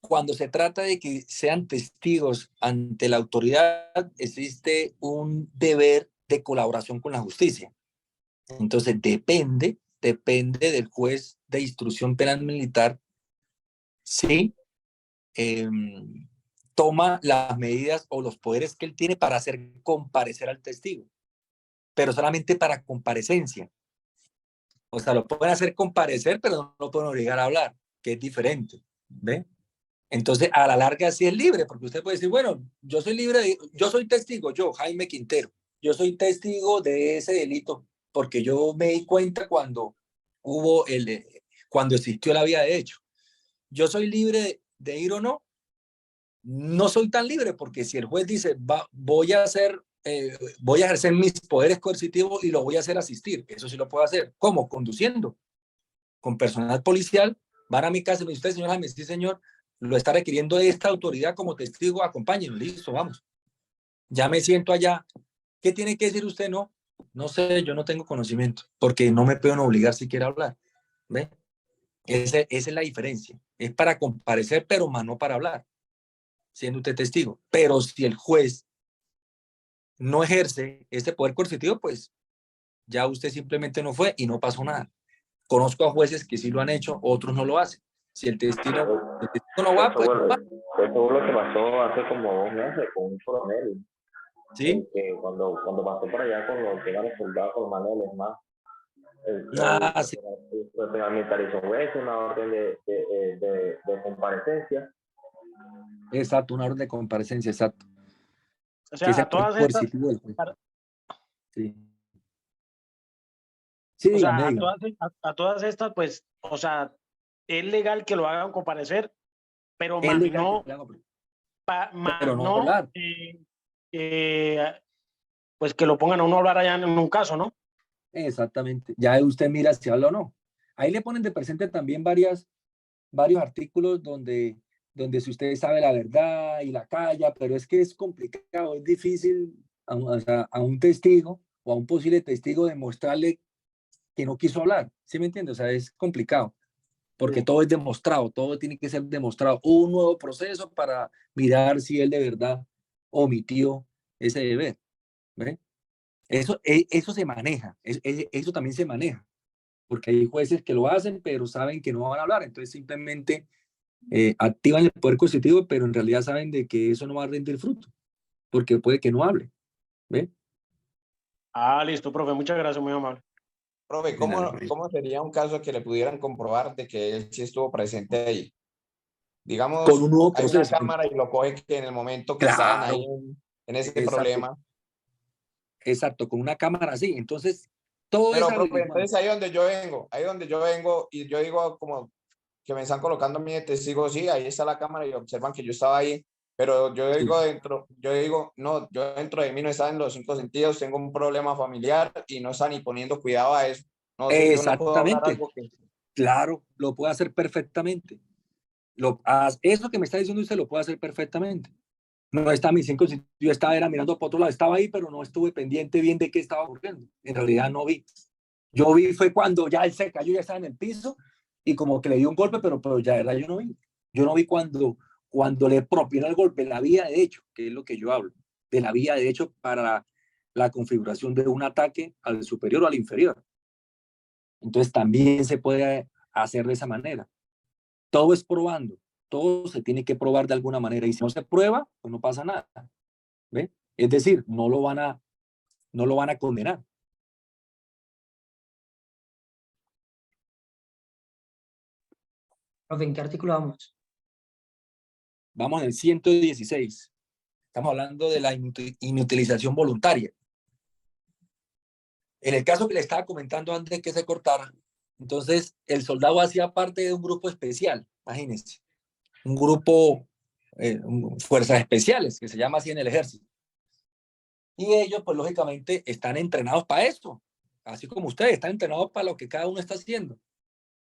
cuando se trata de que sean testigos ante la autoridad, existe un deber de colaboración con la justicia. Entonces, depende del juez de instrucción penal militar si toma las medidas o los poderes que él tiene para hacer comparecer al testigo, pero solamente para comparecencia. O sea, lo pueden hacer comparecer, pero no lo pueden obligar a hablar, que es diferente. ¿Ve? Entonces, a la larga sí es libre, porque usted puede decir, bueno, yo soy libre, yo soy testigo, yo, Jaime Quintero, yo soy testigo de ese delito, porque yo me di cuenta cuando cuando existió la vía de hecho. Yo soy libre de ir o no, no soy tan libre, porque si el juez dice, voy a ejercer mis poderes coercitivos y lo voy a hacer asistir, eso sí lo puedo hacer. ¿Cómo? Conduciendo, con personal policial, van a mi casa y me dice, usted, señor Jaime, sí, señor, lo está requiriendo esta autoridad como testigo, acompáñenlo, listo, vamos. Ya me siento allá. ¿Qué tiene que decir usted? No, no sé, yo no tengo conocimiento, porque no me pueden obligar siquiera a hablar. ¿Ve? Esa es la diferencia. Es para comparecer, pero más no para hablar, siendo usted testigo. Pero si el juez no ejerce ese poder coercitivo, pues ya usted simplemente no fue y no pasó nada. Conozco a jueces que sí lo han hecho, otros no lo hacen. Si el testigo no va, pues no va. Eso fue lo que pasó hace como 2 meses con un coronel, ¿Sí? que cuando pasó por allá con los que eran los soldados colmaneles más, Sí. el penal militar hizo eso, una orden de comparecencia. Exacto, una orden de comparecencia, exacto. O Que es sea, el poder coercitivo del juez. Sí. Sí, o sea, dígame, dígame. a todas estas, pues, o sea, es legal que lo hagan comparecer, pero Es más legal no, que lo haga, más pero no no, hablar. pues que lo pongan a uno a hablar allá en un caso, ¿no? Exactamente. Ya usted mira si habla o no. Ahí le ponen de presente también varios artículos donde si usted sabe la verdad y la calla, pero es que es complicado, es difícil o sea, a un testigo o a un posible testigo demostrarle que no quiso hablar, ¿sí me entiende? O sea, es complicado, porque Sí. todo es demostrado, todo tiene que ser demostrado. Un nuevo proceso para mirar si él de verdad omitió ese deber, ¿ve? Eso se maneja, eso también se maneja, porque hay jueces que lo hacen, pero saben que no van a hablar, entonces simplemente activan el poder coercitivo, pero en realidad saben de que eso no va a rendir fruto, porque puede que no hable, ¿ve? Ah, listo, profe, muchas gracias, muy amable. Profe, De nada, ¿cómo sería un caso que le pudieran comprobar de que él sí estuvo presente ahí? con un Digamos, nuevo hay una proceso. cámara y lo coge que en el momento que estaban ahí Claro, en ese exacto, problema. exacto, con una cámara así. Entonces, todo es Pero, profe, averiguado. entonces ahí donde yo vengo y yo digo como que me están colocando a mí de testigo, sí, ahí está la cámara y observan que yo estaba ahí, pero Sí. yo digo, no, yo dentro de mí no estaba en los 5 sentidos, tengo un problema familiar y no está ni poniendo cuidado a eso. No sé, yo no puedo hablar Exactamente, algo que... claro, lo puede hacer perfectamente. Eso que me está diciendo usted lo puede hacer perfectamente. No está a mis 5 sentidos, yo estaba era mirando por otro lado, estaba ahí, pero no estuve pendiente bien de qué estaba ocurriendo. En realidad no vi. Yo vi fue cuando ya él se cayó, ya estaba en el piso y como que le dio un golpe, pero ya de verdad yo no vi. Yo no vi cuando le propinó el golpe, la vía de hecho, que es lo que yo hablo, de la vía de hecho para la configuración de un ataque al superior o al inferior. Entonces también se puede hacer de esa manera. Todo es probando, todo se tiene que probar de alguna manera y si no se prueba, pues no pasa nada. ¿Ve? Es decir, no lo van a condenar. Profe, ¿en qué artículo vamos? Vamos en el 116. Estamos hablando de la inutilización voluntaria. En el caso que le estaba comentando antes de que se cortara, entonces el soldado hacía parte de un grupo especial, imagínense, un grupo, fuerzas especiales, que se llama así en el ejército. Y ellos, pues lógicamente, están entrenados para eso, así como ustedes, están entrenados para lo que cada uno está haciendo.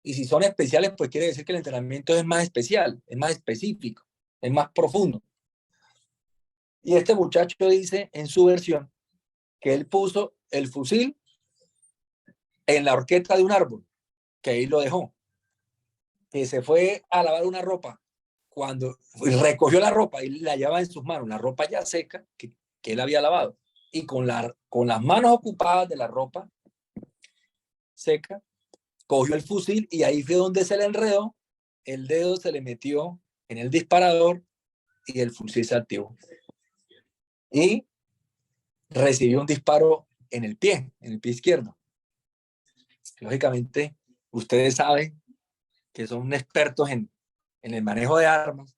Y si son especiales, pues quiere decir que el entrenamiento es más especial, es más específico, es más profundo. Y este muchacho dice en su versión que él puso el fusil en la horqueta de un árbol, que ahí lo dejó, que se fue a lavar una ropa, cuando recogió la ropa y la llevaba en sus manos, la ropa ya seca que él había lavado, y con las manos ocupadas de la ropa seca, cogió el fusil y ahí fue donde se le enredó, el dedo se le metió en el disparador y el fusil se activó. Y recibió un disparo en el pie izquierdo. Lógicamente, ustedes saben que son expertos en el manejo de armas,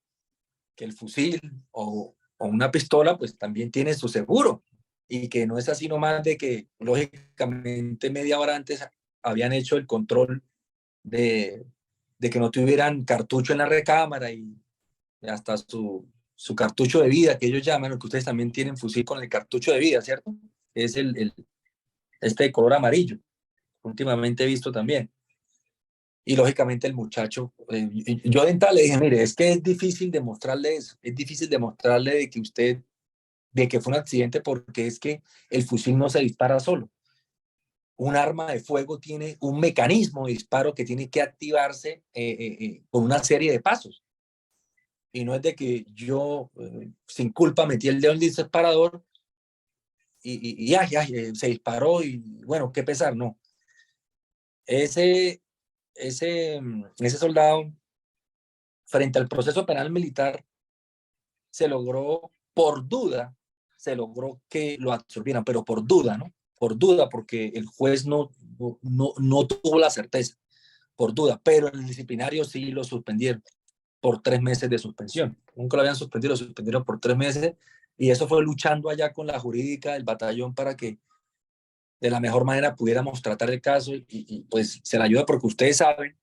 que el fusil o una pistola pues también tiene su seguro y que no es así nomás de que lógicamente media hora antes habían hecho el control de que no tuvieran cartucho en la recámara y hasta su cartucho de vida que ellos llaman, que ustedes también tienen fusil con el cartucho de vida, ¿cierto? Es este de color amarillo, últimamente he visto también. Y lógicamente el muchacho, yo de entrada le dije, mire, es que es difícil demostrarle eso, es difícil demostrarle de que fue un accidente porque es que el fusil no se dispara solo. Un arma de fuego tiene un mecanismo de disparo que tiene que activarse con una serie de pasos. Y no es de que yo, sin culpa, metí el dedo en el disparador y se disparó y bueno, qué pesar, no. Ese, ese soldado frente al proceso penal militar se logró por duda, se logró que lo absorbieran, pero por duda, ¿no? Por duda, porque el juez no tuvo la certeza, por duda, pero en el disciplinario sí lo suspendieron por 3 meses de suspensión. Nunca lo habían suspendido, lo suspendieron por 3 meses y eso fue luchando allá con la jurídica del batallón para que de la mejor manera pudiéramos tratar el caso y pues se la ayuda porque ustedes saben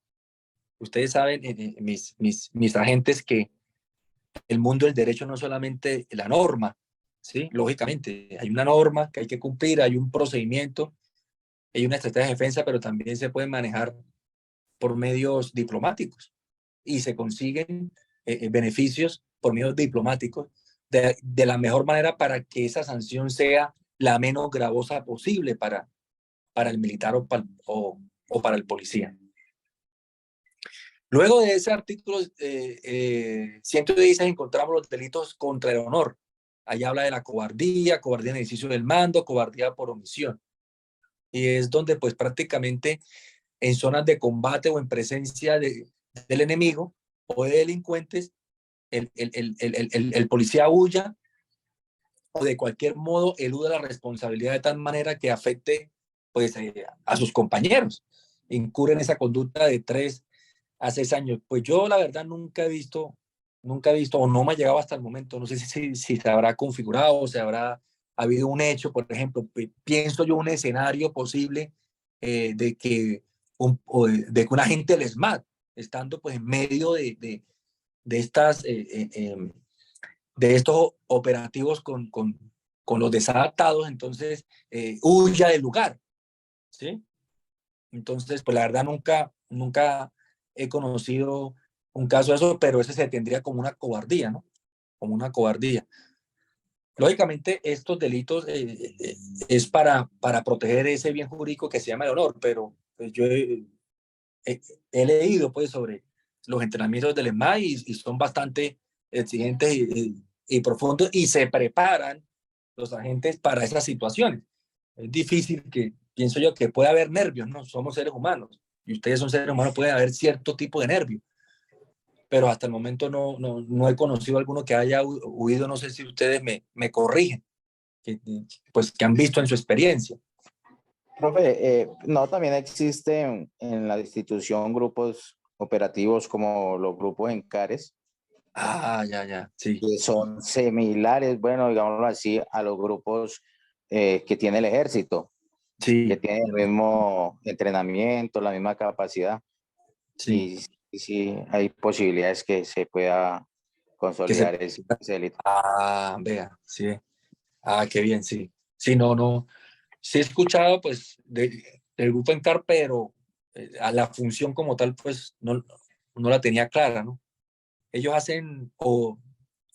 mis agentes que el mundo del derecho no es solamente la norma, ¿sí? Lógicamente, hay una norma que hay que cumplir, hay un procedimiento, hay una estrategia de defensa, pero también se pueden manejar por medios diplomáticos y se consiguen beneficios por medios diplomáticos de la mejor manera para que esa sanción sea la menos gravosa posible para el militar o para el policía. Luego de ese artículo 116 encontramos los delitos contra el honor. Allá habla de la cobardía, cobardía en ejercicio del mando, cobardía por omisión. Y es donde pues prácticamente en zonas de combate o en presencia del enemigo o de delincuentes, el policía huya o de cualquier modo eluda la responsabilidad de tal manera que afecte pues, a sus compañeros. Incurre en esa conducta de 3 a 6 años. Pues yo la verdad nunca he visto o no me ha llegado hasta el momento, no sé si se habrá configurado o se habrá habido un hecho, por ejemplo, pienso yo un escenario posible de que un agente del SMAT, estando pues en medio de estas de estos operativos con los desadaptados, entonces huya del lugar, ¿sí? Entonces, pues la verdad nunca he conocido un caso de eso, pero ese se tendría como una cobardía, ¿no? Como una cobardía. Lógicamente, estos delitos es para proteger ese bien jurídico que se llama el honor, pero pues, yo he leído pues sobre los entrenamientos del ESMAD y son bastante exigentes y profundos y se preparan los agentes para esas situaciones. Es difícil pienso yo, que pueda haber nervios, ¿no? Somos seres humanos y ustedes son seres humanos, puede haber cierto tipo de nervio, pero hasta el momento no he conocido alguno que haya huido, no sé si ustedes me corrigen, pues que han visto en su experiencia. Profe, no, también existen en la institución grupos operativos como los grupos ENCARES, Ya, sí. que son similares, bueno, digámoslo así, a los grupos que tiene el ejército, Sí, que tienen el mismo entrenamiento, la misma capacidad. sí. Y sí, hay posibilidades que se pueda consolidar ese delito. Vea, sí. Qué bien, sí. Sí, no. Sí he escuchado, pues, del grupo ENCAR, pero a la función como tal, pues, no la tenía clara, ¿no? Ellos hacen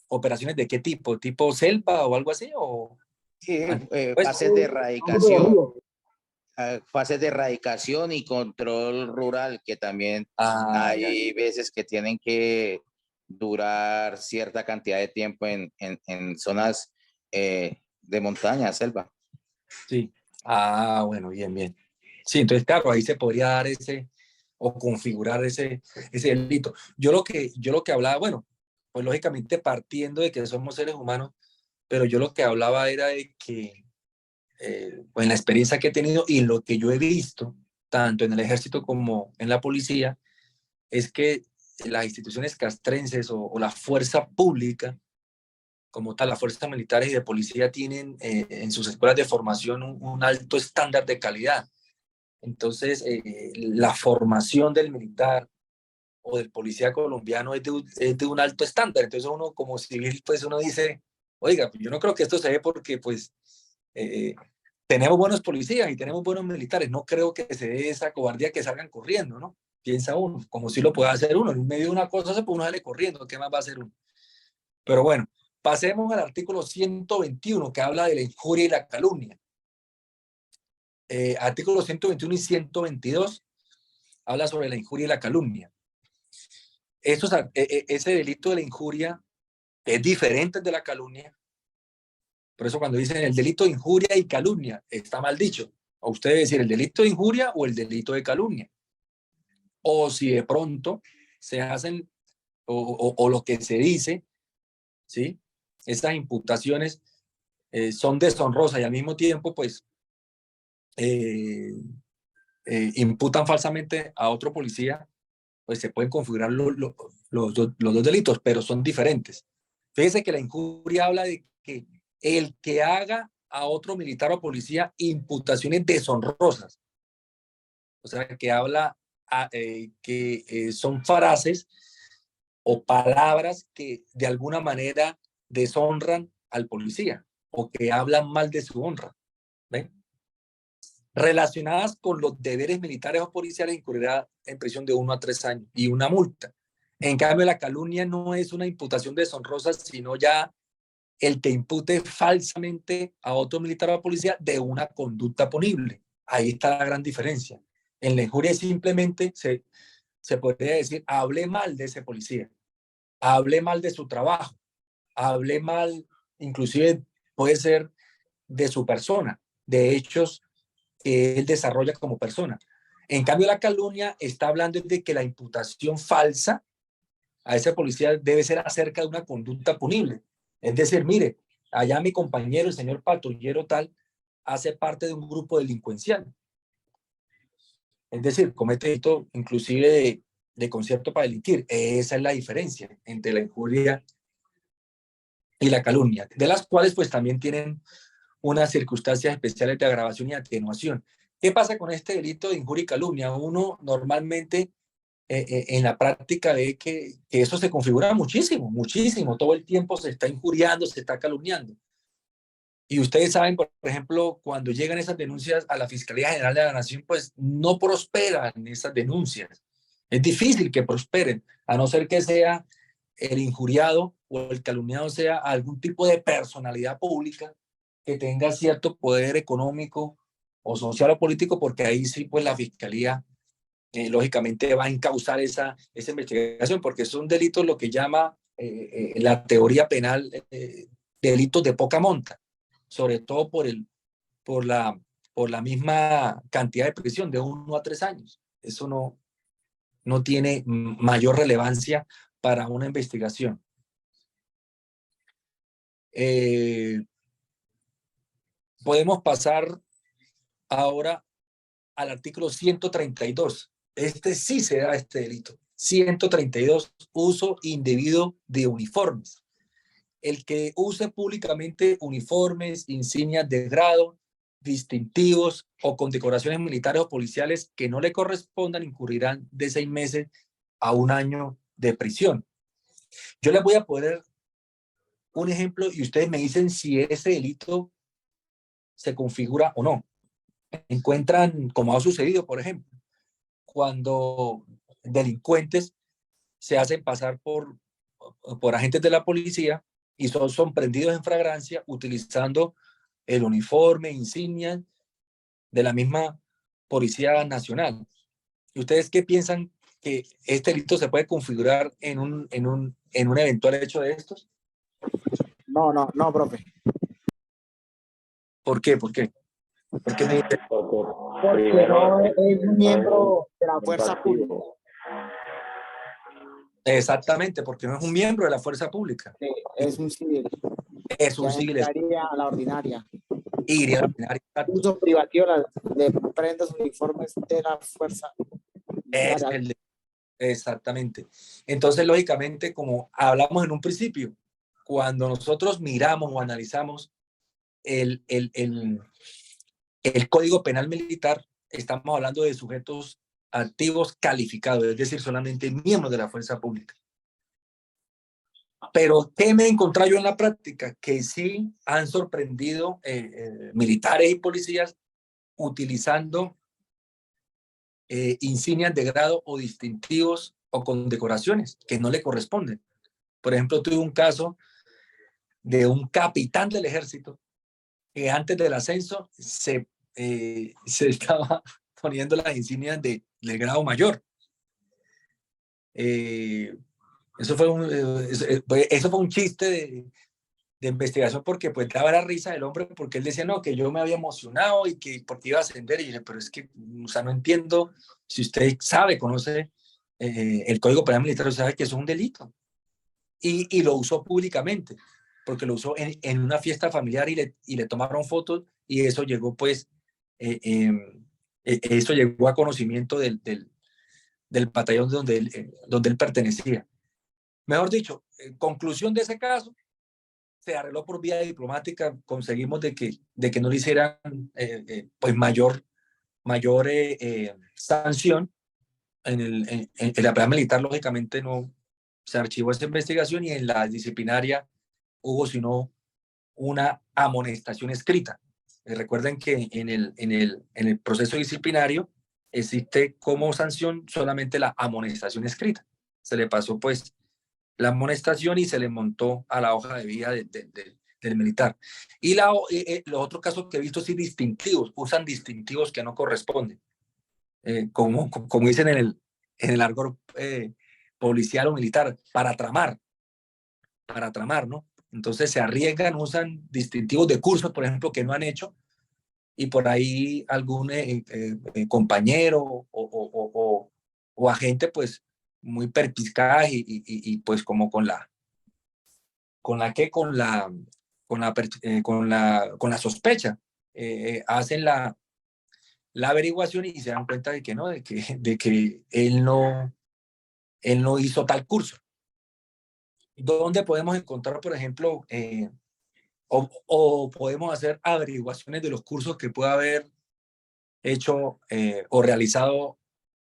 operaciones de qué tipo, tipo selva o algo así, o Sí, pues, fases de erradicación y control rural, que también ya. hay veces que tienen que durar cierta cantidad de tiempo en zonas de montaña, selva. Sí. Bueno, bien. Sí, entonces, claro, ahí se podría dar o configurar ese delito. Yo lo que hablaba, bueno, pues lógicamente partiendo de que somos seres humanos, pero yo lo que hablaba era de que, pues en la experiencia que he tenido y lo que yo he visto, tanto en el ejército como en la policía, es que las instituciones castrenses o la fuerza pública, como tal, las fuerzas militares y de policía tienen en sus escuelas de formación un alto estándar de calidad. Entonces, la formación del militar o del policía colombiano es de un alto estándar. Entonces uno como civil, pues uno dice, oiga, yo no creo que esto se dé porque pues tenemos buenos policías y tenemos buenos militares. No creo que se dé esa cobardía que salgan corriendo, ¿no? Piensa uno, como si lo puede hacer uno. En medio de una cosa, pues uno sale corriendo. ¿Qué más va a hacer uno? Pero bueno, pasemos al artículo 121 que habla de la injuria y la calumnia. Artículos 121 y 122 habla sobre la injuria y la calumnia. Ese delito de la injuria es diferente de la calumnia. Por eso cuando dicen el delito de injuria y calumnia, está mal dicho. O usted debe decir el delito de injuria o el delito de calumnia. O si de pronto se hacen, o lo que se dice, ¿sí? Esas imputaciones son deshonrosas y al mismo tiempo, pues, imputan falsamente a otro policía, pues se pueden configurar los dos delitos, pero son diferentes. Fíjese que la injuria habla de que el que haga a otro militar o policía imputaciones deshonrosas, o sea, que habla que son frases o palabras que de alguna manera deshonran al policía o que hablan mal de su honra. ¿Ven? relacionadas con los deberes militares o policiales incurrirá en prisión de 1 a 3 años y una multa. En cambio, la calumnia no es una imputación deshonrosa, sino ya el que impute falsamente a otro militar o policía de una conducta punible. Ahí está la gran diferencia. En la injuria simplemente se podría decir, hablé mal de ese policía, hablé mal de su trabajo, hablé mal, inclusive puede ser de su persona, de hechos que él desarrolla como persona. En cambio, la calumnia está hablando de que la imputación falsa a ese policía debe ser acerca de una conducta punible. Es decir, mire, allá mi compañero, el señor patrullero tal, hace parte de un grupo delincuencial. Es decir, comete delito inclusive de concierto para delinquir. Esa es la diferencia entre la injuria y la calumnia, de las cuales pues también tienen unas circunstancias especiales de agravación y atenuación. ¿Qué pasa con este delito de injuria y calumnia? Uno normalmente en la práctica ve que eso se configura muchísimo, muchísimo. Todo el tiempo se está injuriando, se está calumniando. Y ustedes saben, por ejemplo, cuando llegan esas denuncias a la Fiscalía General de la Nación, pues no prosperan esas denuncias. Es difícil que prosperen, a no ser que sea el injuriado o el calumniado sea algún tipo de personalidad pública que tenga cierto poder económico o social o político, porque ahí sí, pues la Fiscalía lógicamente va a encauzar esa investigación, porque es un delito lo que llama la teoría penal delitos de poca monta, sobre todo por la misma cantidad de prisión, de 1 a 3 años. Eso no tiene mayor relevancia para una investigación. Podemos pasar ahora al artículo 132. Este sí se da este delito. 132, uso indebido de uniformes. El que use públicamente uniformes, insignias de grado, distintivos o condecoraciones militares o policiales que no le correspondan incurrirán de 6 meses a 1 año de prisión. Yo les voy a poner un ejemplo y ustedes me dicen si ese delito se configura o no. Encuentran, como ha sucedido, por ejemplo, cuando delincuentes se hacen pasar por agentes de la policía y son sorprendidos en flagrancia utilizando el uniforme, insignias de la misma Policía Nacional. ¿Y ustedes qué piensan que este delito se puede configurar en un eventual hecho de estos? No, profe. ¿Por qué? ¿Por qué? ¿Por qué me dice? Porque Primero, no es un miembro de la un fuerza pública. partido. Exactamente, porque no es un miembro de la fuerza pública. Es un civil. Es un Ya civil. entraría a la ordinaria. Iría a la ordinaria. Uso privativo de prendas uniformes de la fuerza. Es el exactamente. Entonces, lógicamente, como hablamos en un principio, cuando nosotros miramos o analizamos el Código Penal Militar, estamos hablando de sujetos activos calificados, es decir, solamente miembros de la fuerza pública. Pero, ¿qué me he encontrado yo en la práctica? Que sí han sorprendido militares y policías utilizando insignias de grado o distintivos o condecoraciones que no le corresponden. Por ejemplo, tuve un caso de un capitán del ejército que antes del ascenso se estaba poniendo las insignias del grado mayor. Eso fue un chiste de investigación porque pues daba la risa del hombre porque él decía, no, que yo me había emocionado y que porque iba a ascender. Y yo dije, pero es que, o sea, no entiendo si usted conoce el Código Penal Militar, usted sabe que eso es un delito. Y lo usó públicamente, porque lo usó en una fiesta familiar y le tomaron fotos y eso llegó pues, eso llegó a conocimiento del batallón donde él pertenecía. Mejor dicho, conclusión de ese caso, se arregló por vía diplomática, conseguimos de que no le hicieran pues mayor sanción en la plana militar. Lógicamente no se archivó esa investigación y en la disciplinaria hubo sino una amonestación escrita. Recuerden que en el proceso disciplinario existe como sanción solamente la amonestación escrita. Se le pasó pues la amonestación y se le montó a la hoja de vida del militar. Y los otros casos que he visto sí distintivos, usan distintivos que no corresponden, como dicen en el argot policial o militar, para tramar, ¿no? Entonces se arriesgan, usan distintivos de cursos, por ejemplo, que no han hecho, y por ahí algún compañero o agente, pues, muy perspicaz pues como con la sospecha, hacen la averiguación y se dan cuenta de que no, de que él no hizo tal curso. ¿Dónde podemos encontrar, por ejemplo, o podemos hacer averiguaciones de los cursos que pueda haber hecho o realizado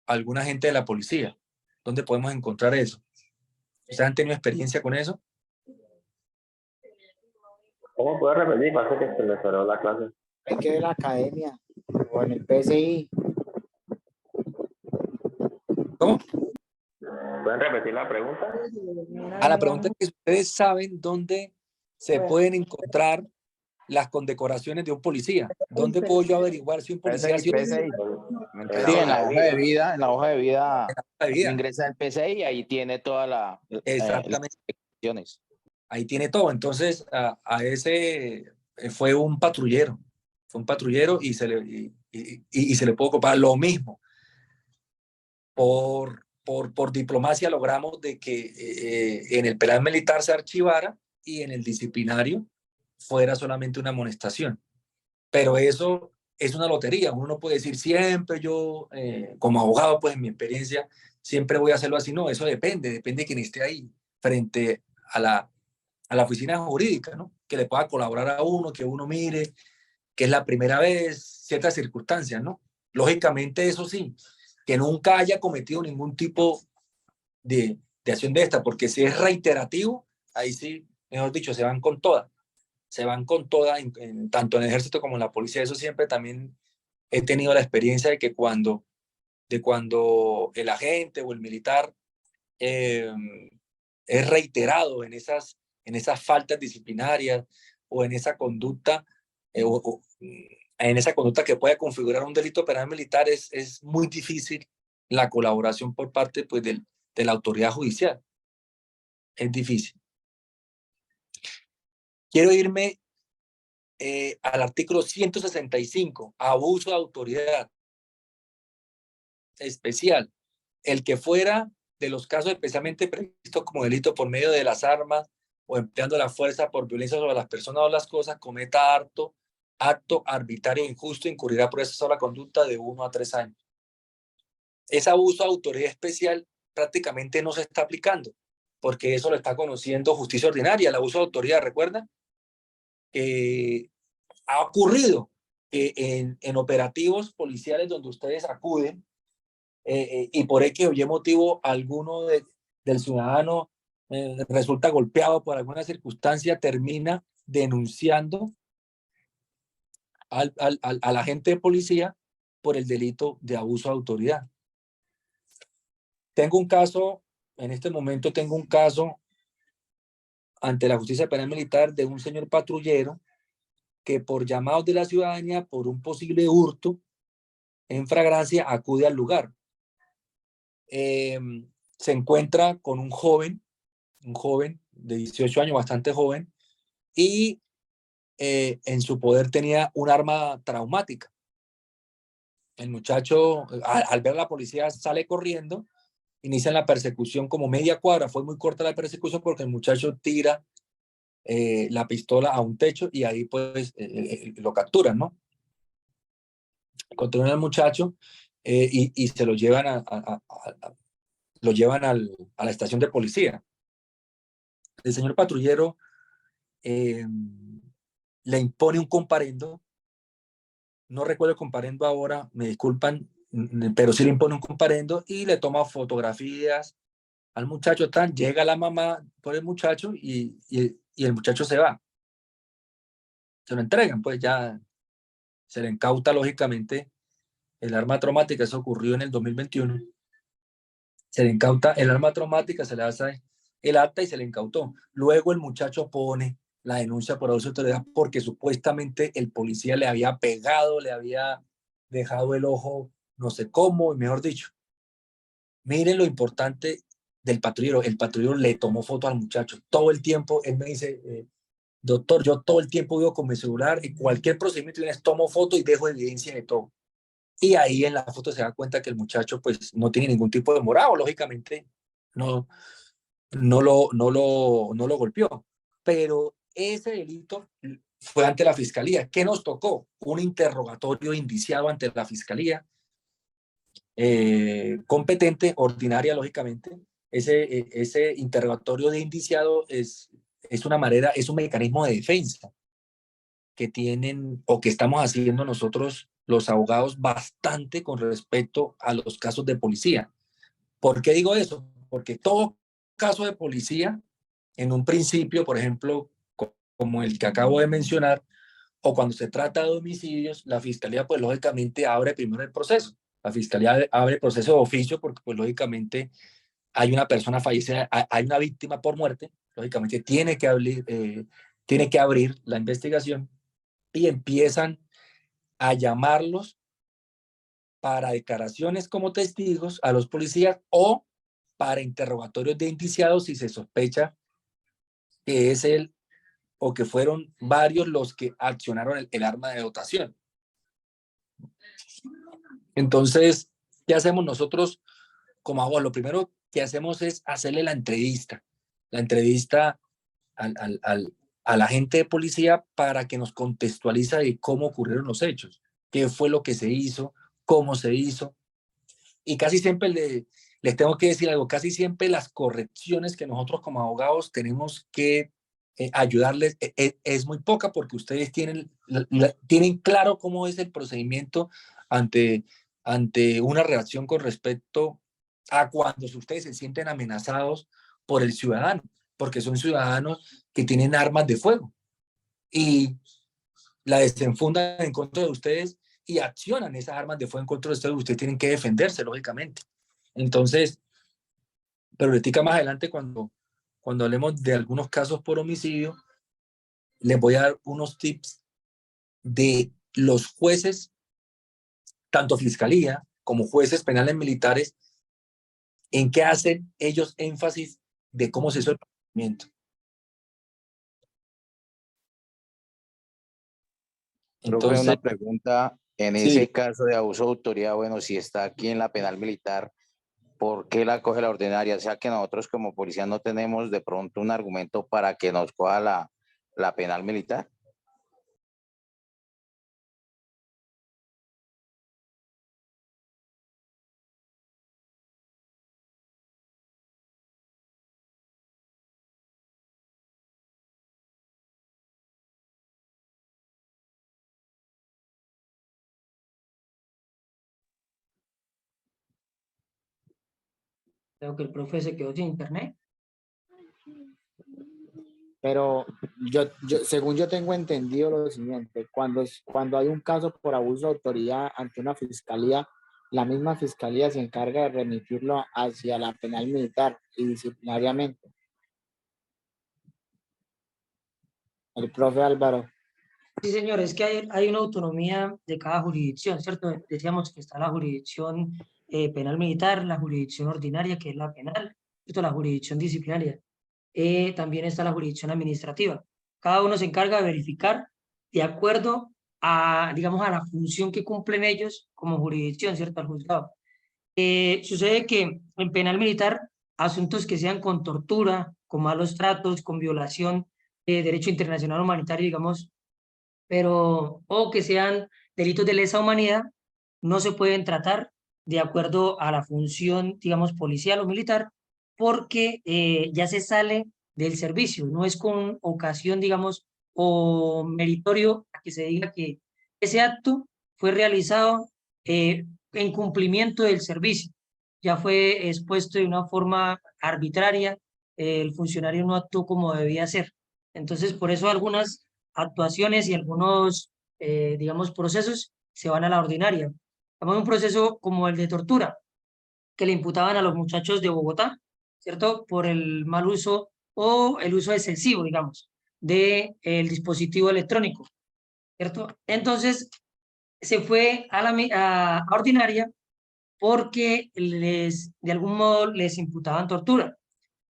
algún agente de la policía? ¿Dónde podemos encontrar eso? ¿Ustedes han tenido experiencia con eso? ¿Cómo puede repetir? Pasa que se le cerró la clase. Hay que ver la academia o en el PSI. ¿Cómo? ¿Pueden repetir la pregunta? La pregunta es que ustedes saben dónde se pueden encontrar las condecoraciones de un policía. ¿Dónde puedo yo averiguar si un policía ha sido PSI. En Sí, en la hoja hoja de vida, en la hoja de vida de vida? ingresa el PSI y ahí tiene todas las Exactamente. acciones. Ahí tiene todo. Entonces, a ese fue un patrullero. Fue un patrullero y se le pudo ocupar lo mismo. Por diplomacia logramos de que en el penal militar se archivara y en el disciplinario fuera solamente una amonestación. Pero eso es una lotería. Uno no puede decir siempre yo, como abogado, pues en mi experiencia, siempre voy a hacerlo así. No, eso depende de quien esté ahí frente a la oficina jurídica, ¿no? Que le pueda colaborar a uno, que uno mire, que es la primera vez, ciertas circunstancias, ¿no? Lógicamente, eso sí, que nunca haya cometido ningún tipo de acción de esta, porque si es reiterativo, ahí sí, mejor dicho, se van con toda. Se van con toda, tanto en el ejército como en la policía. Eso siempre también he tenido la experiencia de que cuando el agente o el militar es reiterado en esas faltas disciplinarias o en esa conducta, en esa conducta que puede configurar un delito penal militar, es muy difícil la colaboración por parte pues, de la autoridad judicial. Es difícil. Quiero irme al artículo 165, abuso de autoridad especial. El que fuera de los casos especialmente previstos como delito por medio de las armas o empleando la fuerza por violencia sobre las personas o las cosas, cometa acto arbitrario e injusto, incurrirá por esa sola conducta de 1 a 3 años. Ese abuso de autoridad especial prácticamente no se está aplicando, porque eso lo está conociendo justicia ordinaria. El abuso de autoridad, ¿recuerdan? Ha ocurrido que en operativos policiales donde ustedes acuden y por X o Y motivo alguno del ciudadano resulta golpeado por alguna circunstancia, termina denunciando al agente de policía por el delito de abuso de autoridad. En este momento tengo un caso ante la justicia penal militar de un señor patrullero que por llamados de la ciudadanía por un posible hurto en flagrancia acude al lugar. Se encuentra con un joven de 18 años, bastante joven, y en su poder tenía un arma traumática. El muchacho, al ver a la policía, sale corriendo, inician la persecución como media cuadra. Fue muy corta la persecución porque el muchacho tira la pistola a un techo y ahí pues lo capturan, ¿no? Continúan al muchacho y se lo llevan lo llevan a la estación de policía. El señor patrullero le impone un comparendo. No recuerdo el comparendo ahora, me disculpan, pero sí le impone un comparendo y le toma fotografías al muchacho. Llega la mamá por el muchacho y el muchacho se va. Se lo entregan, pues ya se le incauta lógicamente el arma traumática, eso ocurrió en el 2021, se le incauta el arma traumática, se le hace el acta y se le incautó. Luego el muchacho pone la denuncia por abuso de autoridad porque supuestamente el policía le había pegado, le había dejado el ojo no sé cómo, y mejor dicho. Miren lo importante del patrullero. El patrullero le tomó foto al muchacho. Todo el tiempo, él me dice, doctor, yo todo el tiempo vivo con mi celular y cualquier procedimiento les tomo foto y dejo evidencia de todo. Y ahí en la foto se da cuenta que el muchacho pues no tiene ningún tipo de morado, lógicamente no lo golpeó. Pero ese delito fue ante la fiscalía. ¿Qué nos tocó? Un interrogatorio indiciado ante la fiscalía competente, ordinaria, lógicamente. Ese interrogatorio de indiciado es una manera, es un mecanismo de defensa que tienen o que estamos haciendo nosotros los abogados bastante con respecto a los casos de policía. ¿Por qué digo eso? Porque todo caso de policía, en un principio, por ejemplo, como el que acabo de mencionar, o cuando se trata de homicidios, la fiscalía pues lógicamente abre primero el proceso. La fiscalía abre proceso de oficio porque pues lógicamente hay una persona fallecida, hay una víctima por muerte, lógicamente tiene que abrir la investigación y empiezan a llamarlos para declaraciones como testigos a los policías o para interrogatorios de indiciados si se sospecha que es él o que fueron varios los que accionaron el arma de dotación. Entonces, ¿qué hacemos nosotros como abogados? Lo primero que hacemos es hacerle la entrevista al agente de policía para que nos contextualice de cómo ocurrieron los hechos, qué fue lo que se hizo, cómo se hizo. Y casi siempre les tengo que decir algo, casi siempre las correcciones que nosotros como abogados tenemos que ayudarles es muy poca porque ustedes tienen claro cómo es el procedimiento ante una reacción con respecto a cuando ustedes se sienten amenazados por el ciudadano, porque son ciudadanos que tienen armas de fuego y la desenfundan en contra de ustedes y accionan esas armas de fuego en contra de ustedes tienen que defenderse, lógicamente. Entonces, pero ahorita más adelante, cuando hablemos de algunos casos por homicidio, les voy a dar unos tips de los jueces, tanto fiscalía como jueces penales militares, en qué hacen ellos énfasis de cómo se hizo el procedimiento. Entonces, una pregunta, en sí. ese caso de abuso de autoridad, bueno, si está aquí en la penal militar, ¿por qué la coge la ordinaria? O sea que nosotros como policía no tenemos de pronto un argumento para que nos coja la penal militar. Creo que el profe se quedó sin internet. Pero según yo tengo entendido lo siguiente, cuando hay un caso por abuso de autoridad ante una fiscalía, la misma fiscalía se encarga de remitirlo hacia la penal militar y disciplinariamente. El profe Álvaro. Sí, señor, es que hay una autonomía de cada jurisdicción, ¿cierto? Decíamos que está la jurisdicción penal militar, la jurisdicción ordinaria, que es la penal, ¿cierto? La jurisdicción disciplinaria. También está la jurisdicción administrativa. Cada uno se encarga de verificar de acuerdo a, digamos, a la función que cumplen ellos como jurisdicción, ¿cierto? Al juzgado. Sucede que en penal militar, asuntos que sean con tortura, con malos tratos, con violación de derecho internacional humanitario, digamos, pero o que sean delitos de lesa humanidad, no se pueden tratar de acuerdo a la función, digamos, policial o militar, porque ya se sale del servicio, no es con ocasión, digamos, o meritorio a que se diga que ese acto fue realizado en cumplimiento del servicio, ya fue expuesto de una forma arbitraria, el funcionario no actuó como debía ser. Entonces, por eso algunas actuaciones y algunos digamos, procesos, se van a la ordinaria. Digamos, un proceso como el de tortura, que le imputaban a los muchachos de Bogotá, ¿cierto? Por el mal uso o el uso excesivo, digamos, del dispositivo electrónico, ¿cierto? Entonces, se fue a a ordinaria porque de algún modo les imputaban tortura.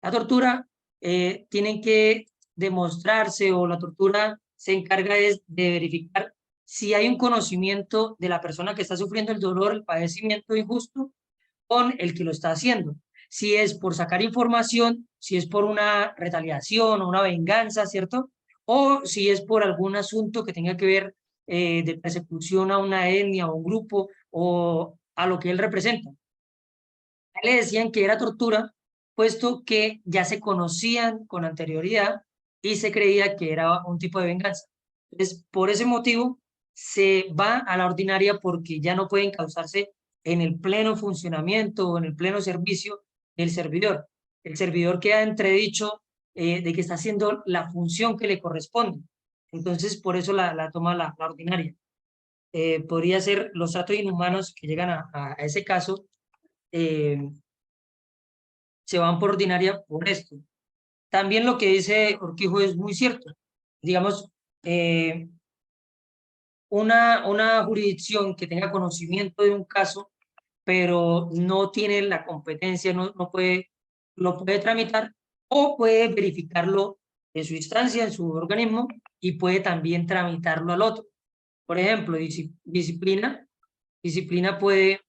La tortura tienen que demostrarse, o la tortura se encarga de verificar si hay un conocimiento de la persona que está sufriendo el dolor, el padecimiento injusto, con el que lo está haciendo. Si es por sacar información, si es por una retaliación o una venganza, ¿cierto? O si es por algún asunto que tenga que ver de persecución a una etnia o un grupo o a lo que él representa. A él le decían que era tortura, puesto que ya se conocían con anterioridad y se creía que era un tipo de venganza. Entonces, por ese motivo, se va a la ordinaria porque ya no pueden causarse en el pleno funcionamiento o en el pleno servicio del servidor. El servidor queda entredicho de que está haciendo la función que le corresponde. Entonces, por eso la toma la ordinaria. Podría ser los tratos inhumanos que llegan a ese caso, se van por ordinaria por esto. También lo que dice Urquijo es muy cierto. Digamos, una jurisdicción que tenga conocimiento de un caso, pero no tiene la competencia, no puede, lo puede tramitar o puede verificarlo en su instancia, en su organismo, y puede también tramitarlo al otro. Por ejemplo, disciplina puede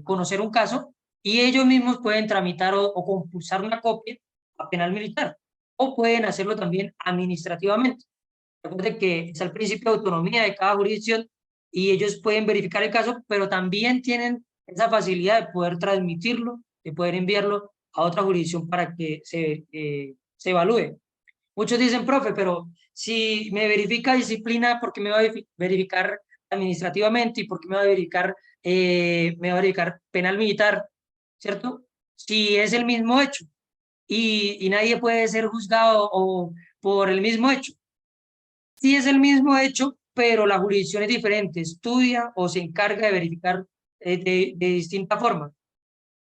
conocer un caso y ellos mismos pueden tramitar o compulsar una copia a penal militar, o pueden hacerlo también administrativamente. Recuerde que es el principio de autonomía de cada jurisdicción y ellos pueden verificar el caso, pero también tienen esa facilidad de poder transmitirlo, de poder enviarlo a otra jurisdicción para que se evalúe. Muchos dicen, profe, pero si me verifica disciplina, ¿por qué me va a verificar administrativamente? ¿Y por qué me va a verificar penal militar? ¿Cierto? Si es el mismo hecho y nadie puede ser juzgado por el mismo hecho. Sí es el mismo hecho, pero la jurisdicción es diferente, estudia o se encarga de verificar de distinta forma.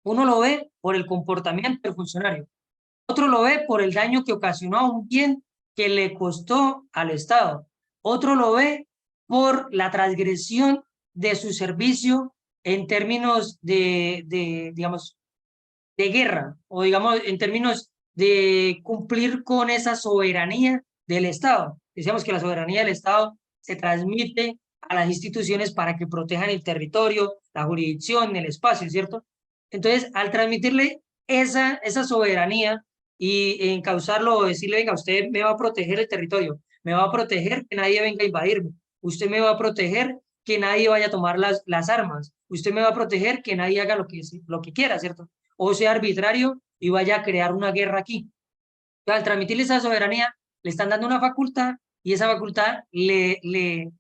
Uno lo ve por el comportamiento del funcionario, otro lo ve por el daño que ocasionó a un bien que le costó al Estado, otro lo ve por la transgresión de su servicio en términos digamos, de guerra, o digamos en términos de cumplir con esa soberanía del Estado. Decíamos que la soberanía del Estado se transmite a las instituciones para que protejan el territorio, la jurisdicción, el espacio, ¿cierto? Entonces, al transmitirle esa soberanía y encauzarlo o decirle, venga, usted me va a proteger el territorio, me va a proteger que nadie venga a invadirme, usted me va a proteger que nadie vaya a tomar las armas, usted me va a proteger que nadie haga lo que quiera, ¿cierto? O sea arbitrario y vaya a crear una guerra aquí. Entonces, al transmitirle esa soberanía, le están dando una facultad y esa facultad le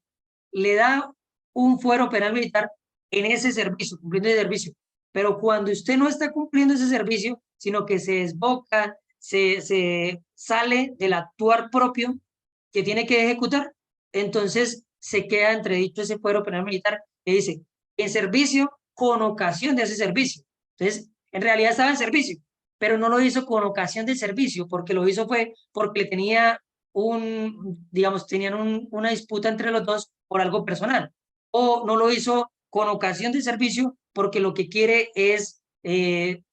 da un fuero penal militar en ese servicio, cumpliendo ese servicio. Pero cuando usted no está cumpliendo ese servicio, sino que se desboca, se sale del actuar propio que tiene que ejecutar, entonces se queda entredicho ese fuero penal militar que dice, en servicio con ocasión de ese servicio. Entonces, en realidad estaba en servicio, pero no lo hizo con ocasión del servicio, porque lo hizo fue porque tenía tenían una disputa entre los dos por algo personal, o no lo hizo con ocasión del servicio porque lo que quiere es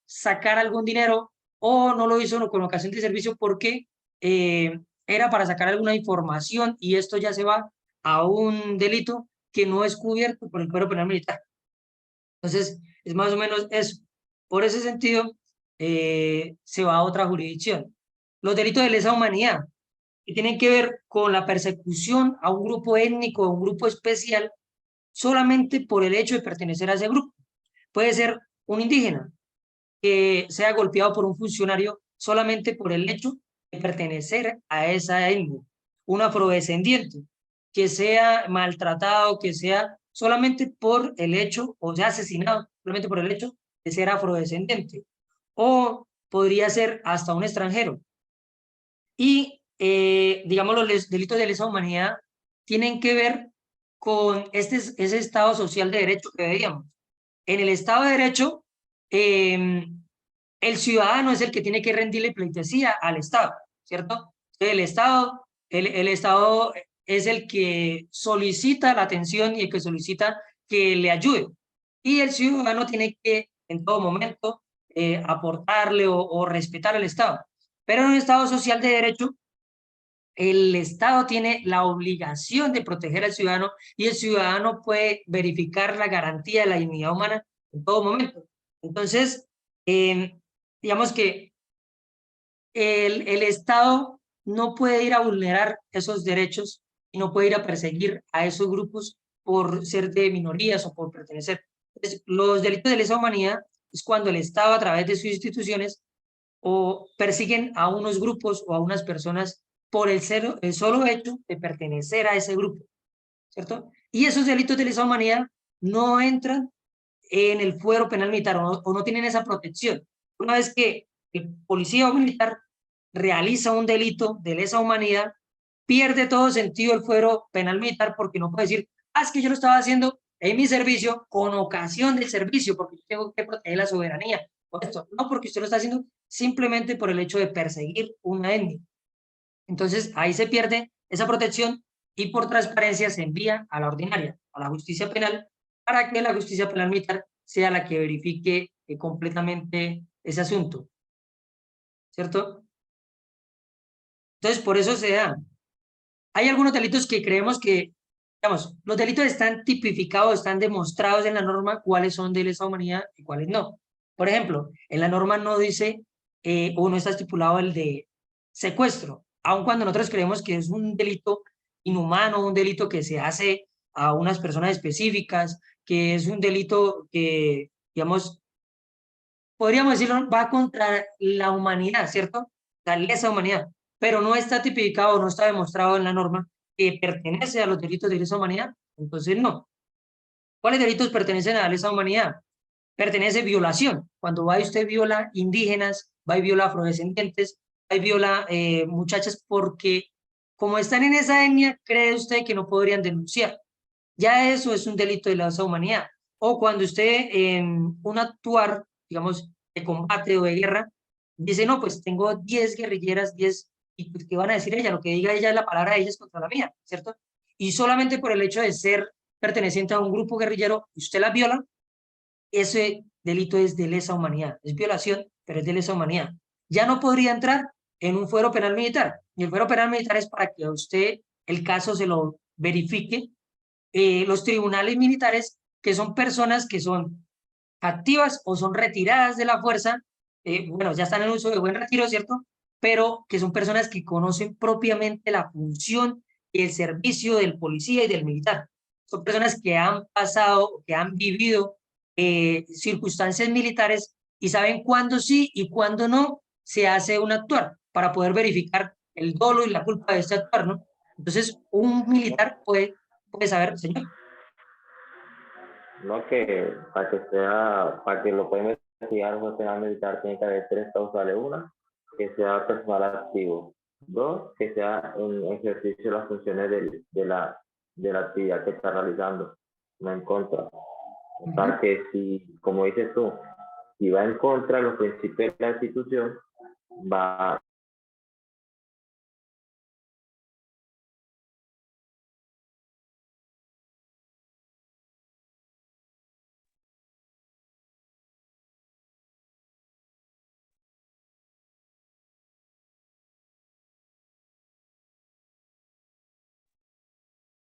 sacar algún dinero, o no lo hizo con ocasión del servicio porque era para sacar alguna información, y esto ya se va a un delito que no es cubierto por el Código Penal Militar. Entonces, es más o menos eso. Por ese sentido, se va a otra jurisdicción. Los delitos de lesa humanidad, que tienen que ver con la persecución a un grupo étnico o un grupo especial solamente por el hecho de pertenecer a ese grupo. Puede ser un indígena que sea golpeado por un funcionario solamente por el hecho de pertenecer a esa etnia. Un afrodescendiente que sea maltratado, que sea solamente por el hecho, o sea asesinado solamente por el hecho de ser afrodescendiente. O podría ser hasta un extranjero. Y, digamos, los delitos de lesa humanidad tienen que ver con ese Estado social de derecho que veíamos. En el Estado de Derecho, el ciudadano es el que tiene que rendirle pleitesía al Estado, ¿cierto? El Estado es el que solicita la atención y el que solicita que le ayude. Y el ciudadano tiene que, en todo momento, aportarle o respetar al Estado. Pero en un Estado social de derecho, el Estado tiene la obligación de proteger al ciudadano y el ciudadano puede verificar la garantía de la dignidad humana en todo momento. Entonces, digamos que el Estado no puede ir a vulnerar esos derechos y no puede ir a perseguir a esos grupos por ser de minorías o por pertenecer. Entonces, los delitos de lesa humanidad es cuando el Estado, a través de sus instituciones, o persiguen a unos grupos o a unas personas por el solo hecho de pertenecer a ese grupo, ¿cierto? Y esos delitos de lesa humanidad no entran en el fuero penal militar o no tienen esa protección. Una vez que el policía o militar realiza un delito de lesa humanidad, pierde todo sentido el fuero penal militar porque no puede decir, es que yo lo estaba haciendo en mi servicio con ocasión del servicio porque yo tengo que proteger la soberanía. O esto. No, porque usted lo está haciendo simplemente por el hecho de perseguir una etnia. Entonces, ahí se pierde esa protección y por transparencia se envía a la ordinaria, a la justicia penal, para que la justicia penal militar sea la que verifique completamente ese asunto. ¿Cierto? Entonces, por eso se da. Hay algunos delitos que creemos que, digamos, los delitos están tipificados, están demostrados en la norma cuáles son de lesa humanidad y cuáles no. Por ejemplo, en la norma no dice o no está estipulado el de secuestro, aun cuando nosotros creemos que es un delito inhumano, un delito que se hace a unas personas específicas, que es un delito que, digamos, podríamos decirlo, va contra la humanidad, ¿cierto? La lesa humanidad, pero no está tipificado, no está demostrado en la norma que pertenece a los delitos de lesa humanidad, entonces no. ¿Cuáles delitos pertenecen a la lesa humanidad? Pertenece violación, cuando va y usted viola indígenas, va y viola afrodescendientes, va y viola muchachas porque como están en esa etnia, cree usted que no podrían denunciar. Ya eso es un delito de lesa humanidad. O cuando usted en un actuar, digamos, de combate o de guerra, dice, no, pues tengo 10 guerrilleras, 10, y pues, ¿qué van a decir ella? Lo que diga ella es la palabra de ellas contra la mía, ¿cierto? Y solamente por el hecho de ser perteneciente a un grupo guerrillero, usted la viola, ese delito es de lesa humanidad. Es violación, pero es de lesa humanidad. Ya no podría entrar en un fuero penal militar. Y el fuero penal militar es para que a usted el caso se lo verifique los tribunales militares, que son personas que son activas o son retiradas de la fuerza, bueno, ya están en uso de buen retiro, ¿cierto? Pero que son personas que conocen propiamente la función y el servicio del policía y del militar. Son personas que han pasado, que han vivido circunstancias militares y saben cuándo sí y cuándo no se hace un actuar para poder verificar el dolo y la culpa de este actuar, ¿no? Entonces, un militar puede saber, señor. No, que para que lo pueda investigar un juez penal militar tiene que haber 3 causales. Una, que sea personal activo. 2, que sea en ejercicio de las funciones de la actividad que está realizando, no en contra. O sea, que si, como dices tú, si va en contra de los principios de la institución, va.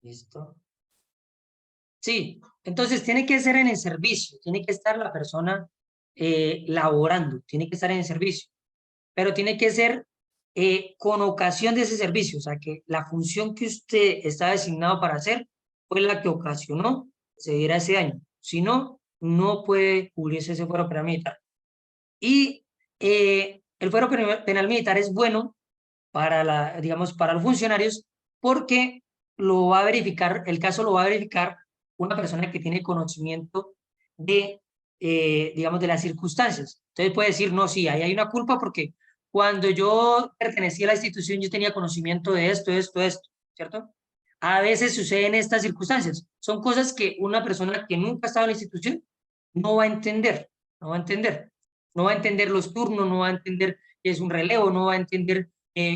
¿Listo? Sí, entonces tiene que ser en el servicio, tiene que estar la persona laborando, tiene que estar en el servicio, pero tiene que ser con ocasión de ese servicio, o sea, que la función que usted está designado para hacer fue la que ocasionó que se diera ese daño. Si no, no puede cubrirse ese fuero penal militar. Y el fuero penal militar es bueno para digamos, para los funcionarios porque lo va a verificar, el caso lo va a verificar una persona que tiene conocimiento de, digamos, de las circunstancias. Entonces puede decir, no, sí, ahí hay una culpa porque cuando yo pertenecía a la institución yo tenía conocimiento de esto, ¿cierto? a veces suceden estas circunstancias. Son cosas que una persona que nunca ha estado en la institución no va a entender, no va a entender. No va a entender los turnos, no va a entender qué es un relevo, no va a entender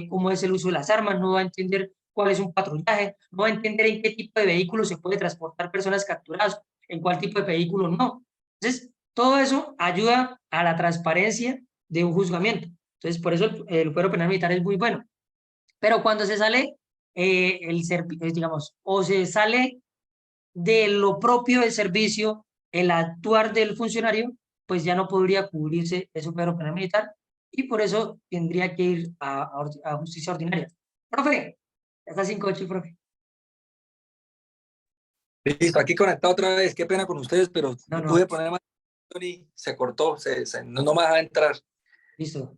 cómo es el uso de las armas, no va a entender cuál es un patrullaje, no va a entender en qué tipo de vehículo se puede transportar personas capturadas, en cuál tipo de vehículo no. Entonces, todo eso ayuda a la transparencia de un juzgamiento. Entonces, por eso el fuero penal militar es muy bueno. Pero cuando se sale, digamos, o se sale de lo propio del servicio, el actuar del funcionario, pues ya no podría cubrirse ese fuero penal militar y por eso tendría que ir a justicia ordinaria. Profe, ya está 5-8, profe. Listo, aquí conectado otra vez. Qué pena con ustedes, pero No, no, pude poner más y se cortó, no me dejaba entrar. listo.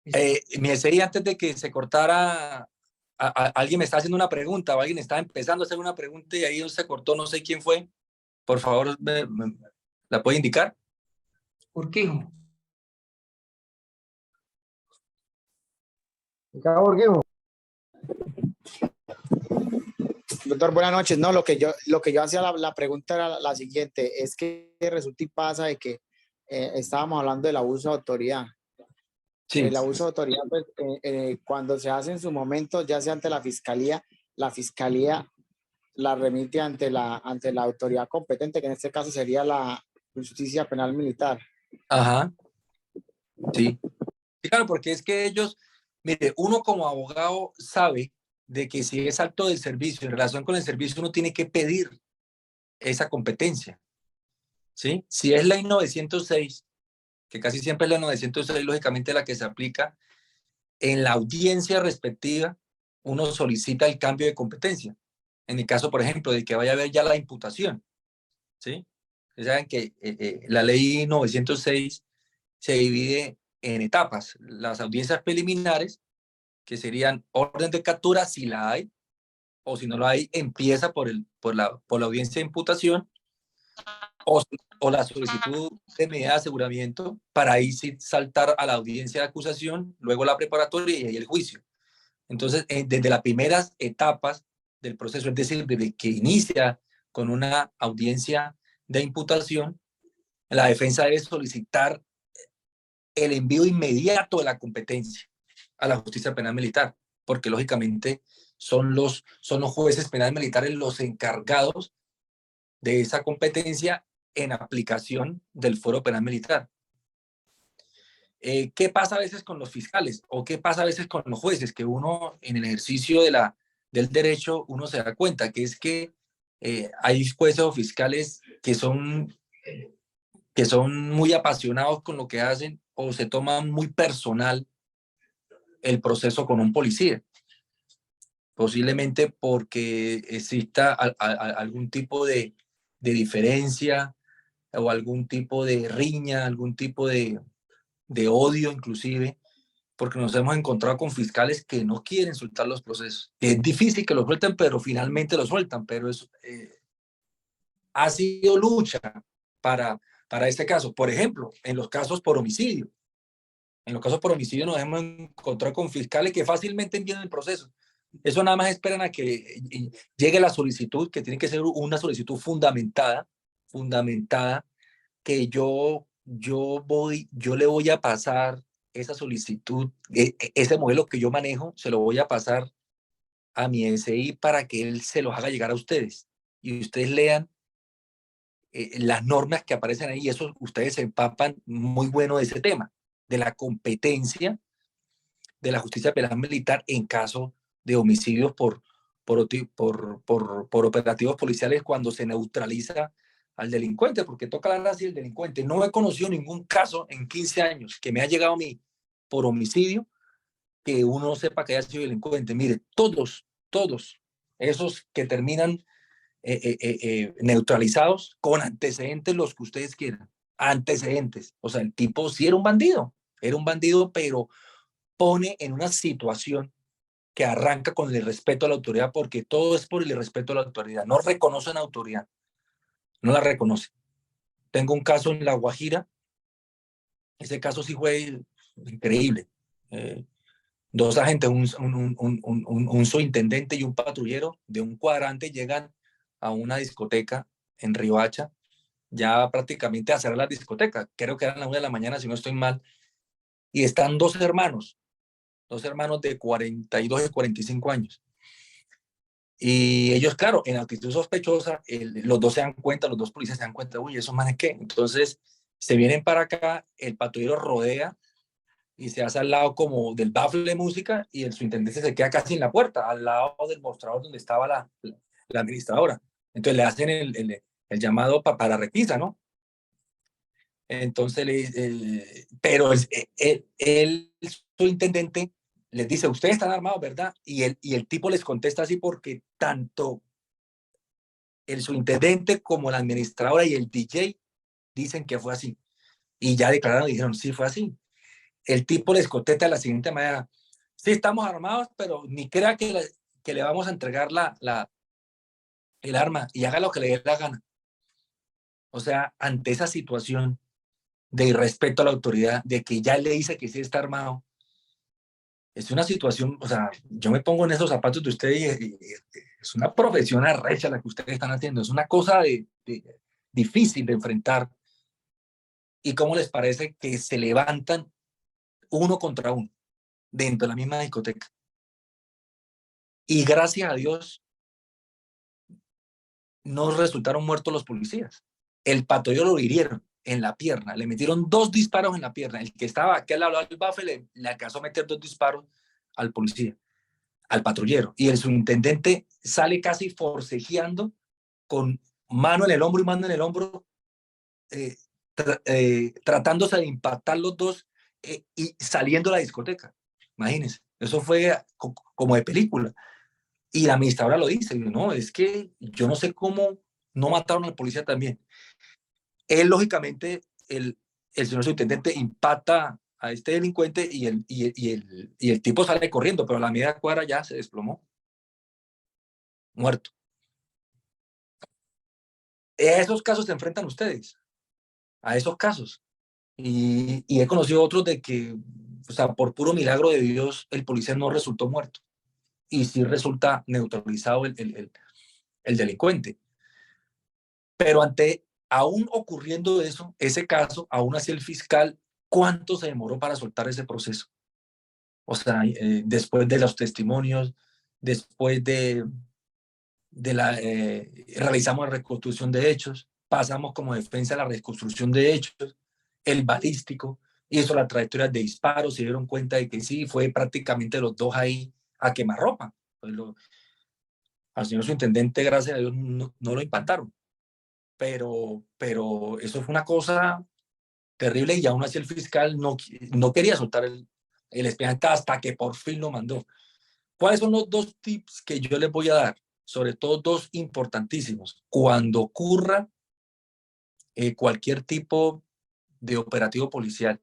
Me decía antes de que se cortara, alguien me está haciendo una pregunta o alguien estaba empezando a hacer una pregunta y ahí se cortó, no sé quién fue. Por favor, ¿la puede indicar? Urquijo. Doctor, buenas noches. No, lo que yo hacía la pregunta era la siguiente, es que resulta y pasa de que estábamos hablando del abuso de autoridad. Sí. El abuso de autoridad, pues, cuando se hace en su momento, ya sea ante la fiscalía la remite ante la autoridad competente, que en este caso sería la justicia penal militar. Ajá. Sí. Sí, claro, porque es que ellos, mire, uno como abogado sabe de que si es acto del servicio, en relación con el servicio, uno tiene que pedir esa competencia, ¿sí? Si es ley 906, que casi siempre es la 906, lógicamente la que se aplica, en la audiencia respectiva, uno solicita el cambio de competencia. En el caso, por ejemplo, de que vaya a haber ya la imputación, ¿sí? Ustedes saben que la ley 906 se divide en etapas. Las audiencias preliminares, que serían orden de captura, si la hay, o si no la hay, empieza por la audiencia de imputación, o la solicitud de medida de aseguramiento, para ahí sí saltar a la audiencia de acusación, luego la preparatoria y ahí el juicio. Entonces, desde las primeras etapas del proceso, es decir, desde que inicia con una audiencia de imputación, la defensa debe solicitar el envío inmediato de la competencia a la justicia penal militar, porque lógicamente son los jueces penales militares los encargados de esa competencia en aplicación del fuero penal militar. ¿Qué pasa a veces con los fiscales o qué pasa a veces con los jueces? Que uno en el ejercicio del derecho uno se da cuenta que es que hay jueces o fiscales que son muy apasionados con lo que hacen o se toman muy personal el proceso con un policía. Posiblemente porque exista algún tipo de diferencia o algún tipo de riña, algún tipo de odio inclusive, porque nos hemos encontrado con fiscales que no quieren soltar los procesos. Es difícil que lo suelten, pero finalmente lo sueltan, pero eso ha sido lucha para este caso. Por ejemplo, en los casos por homicidio. En los casos por homicidio nos hemos encontrado con fiscales que fácilmente envían el proceso. Eso nada más esperan a que llegue la solicitud, que tiene que ser una solicitud fundamentada, que yo le voy a pasar esa solicitud, ese modelo que yo manejo, se lo voy a pasar a mi SI para que él se los haga llegar a ustedes y ustedes lean las normas que aparecen ahí. Eso ustedes se empapan muy bueno de ese tema, de la competencia de la justicia penal militar en caso de homicidios por operativos policiales, cuando se neutraliza al delincuente, porque toca la raza y el delincuente. No he conocido ningún caso en 15 años que me ha llegado a mí por homicidio que uno sepa que haya sido delincuente. Mire, todos esos que terminan neutralizados con antecedentes, los que ustedes quieran, antecedentes. O sea, el tipo sí era un bandido, pero pone en una situación que arranca con el respeto a la autoridad, porque todo es por el respeto a la autoridad. No reconocen autoridad, no la reconocen. Tengo un caso en La Guajira, ese caso sí fue increíble. Dos agentes, un subintendente y un patrullero de un cuadrante llegan a una discoteca en Riohacha, ya prácticamente a cerrar la discoteca. Creo que eran las 1 de la mañana, si no estoy mal. Y están dos hermanos de 42 y 45 años. Y ellos, claro, en actitud sospechosa, los dos se dan cuenta, los dos policías se dan cuenta, uy, ¿esos manes qué? Entonces se vienen para acá, el patrullero rodea y se hace al lado como del bafle de música y el subintendente se queda casi en la puerta, al lado del mostrador donde estaba la administradora. Entonces le hacen el llamado para requisa, ¿no? Entonces, pero el subintendente les dice, ustedes están armados, ¿verdad? Y el tipo les contesta así porque tanto el subintendente como la administradora y el DJ dicen que fue así. Y ya declararon y dijeron, sí, fue así. El tipo les contesta de la siguiente manera, sí, estamos armados, pero ni crea que le vamos a entregar el arma y haga lo que le dé la gana. O sea, ante esa situación de irrespeto a la autoridad, de que ya le dice que sí está armado, es una situación, o sea, yo me pongo en esos zapatos de ustedes y es una profesión arrecha la que ustedes están haciendo, es una cosa difícil de enfrentar. ¿Y cómo les parece que se levantan uno contra uno dentro de la misma discoteca? Y gracias a Dios no resultaron muertos los policías. El patrullero lo hirieron en la pierna, le metieron 2 disparos en la pierna. El que estaba aquí al lado del bafle le alcanzó a meter 2 disparos al policía, al patrullero. Y el subintendente sale casi forcejeando con mano en el hombro y mano en el hombro, tratándose de impactar los dos y saliendo de la discoteca. Imagínense, eso fue como de película. Y la administradora lo dice, no, es que yo no sé cómo no mataron al policía también. Él, lógicamente, el señor subintendente impacta a este delincuente y el tipo sale corriendo, pero a la media cuadra ya se desplomó, muerto. A esos casos se enfrentan ustedes, a esos casos. Y he conocido otros de que, o sea, por puro milagro de Dios, el policía no resultó muerto y sí resulta neutralizado el delincuente. Pero aún ocurriendo eso, ese caso, aún así el fiscal, ¿cuánto se demoró para soltar ese proceso? O sea, después de los testimonios, después realizamos la reconstrucción de hechos, pasamos como defensa a la reconstrucción de hechos, el balístico, hizo la trayectoria de disparos, se dieron cuenta de que sí, fue prácticamente los dos ahí a quemarropa. Pues al señor subintendente, gracias a Dios, no lo impactaron. Pero eso fue una cosa terrible y aún así el fiscal no quería soltar el expediente hasta que por fin lo mandó. ¿Cuáles son los 2 tips que yo les voy a dar? Sobre todo 2 importantísimos. Cuando ocurra cualquier tipo de operativo policial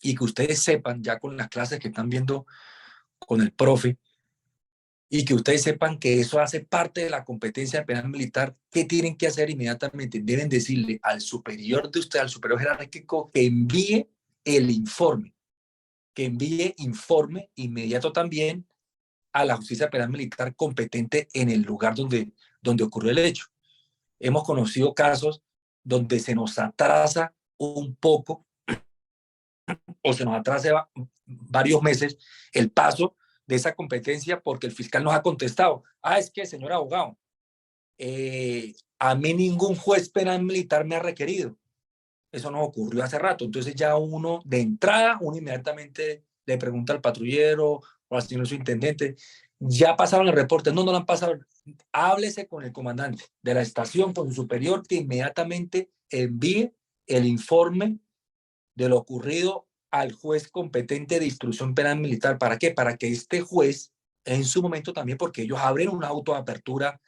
y que ustedes sepan ya con las clases que están viendo con el profe y que ustedes sepan que eso hace parte de la competencia penal militar, ¿qué tienen que hacer inmediatamente? Deben decirle al superior de usted, al superior jerárquico, que envíe el informe, que envíe informe inmediato también a la justicia penal militar competente en el lugar donde ocurrió el hecho. Hemos conocido casos donde se nos atrasa un poco o se nos atrasa varios meses el paso de esa competencia porque el fiscal nos ha contestado, es que, señor abogado, a mí ningún juez penal militar me ha requerido. Eso nos ocurrió hace rato. Entonces ya uno, de entrada, uno inmediatamente le pregunta al patrullero o al señor subintendente, ¿ya pasaron el reporte? No lo han pasado. Háblese con el comandante de la estación, con su superior, que inmediatamente envíe el informe de lo ocurrido al juez competente de instrucción penal militar. ¿Para qué? Para que este juez, en su momento también, porque ellos abren una autoapertura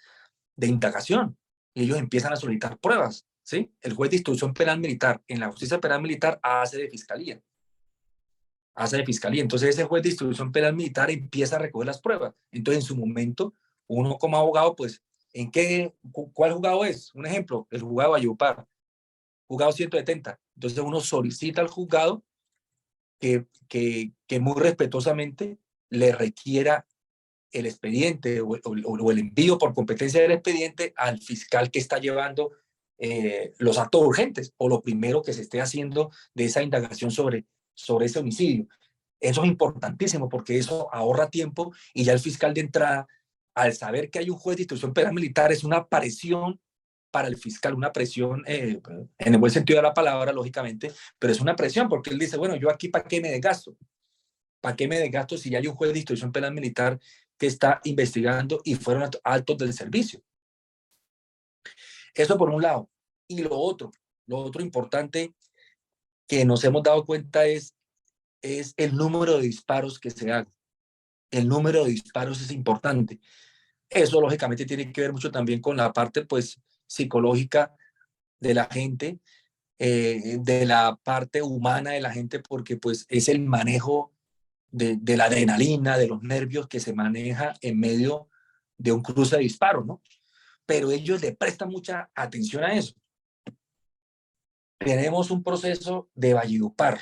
de indagación y ellos empiezan a solicitar pruebas, ¿sí? El juez de instrucción penal militar en la justicia penal militar hace de fiscalía. Entonces ese juez de instrucción penal militar empieza a recoger las pruebas. Entonces en su momento, uno como abogado, pues, ¿cuál juzgado es? Un ejemplo, el juzgado de Valledupar, juzgado 170. Entonces uno solicita al juzgado que que muy respetuosamente le requiera el expediente o el envío por competencia del expediente al fiscal que está llevando los actos urgentes o lo primero que se esté haciendo de esa indagación sobre ese homicidio. Eso es importantísimo porque eso ahorra tiempo y ya el fiscal de entrada, al saber que hay un juez de instrucción penal militar, es una presión para el fiscal, una presión en el buen sentido de la palabra, lógicamente, pero es una presión porque él dice, bueno, yo aquí ¿para qué me desgasto? ¿Para qué me desgasto si ya hay un juez de instrucción penal militar que está investigando y fueron altos del servicio? Eso por un lado. Y lo otro importante que nos hemos dado cuenta es el número de disparos que se hagan. El número de disparos es importante. Eso lógicamente tiene que ver mucho también con la parte pues psicológica de la gente, de la parte humana de la gente, porque pues es el manejo de la adrenalina, de los nervios que se maneja en medio de un cruce de disparos, ¿no? Pero ellos le prestan mucha atención a eso. Tenemos un proceso de Valledupar,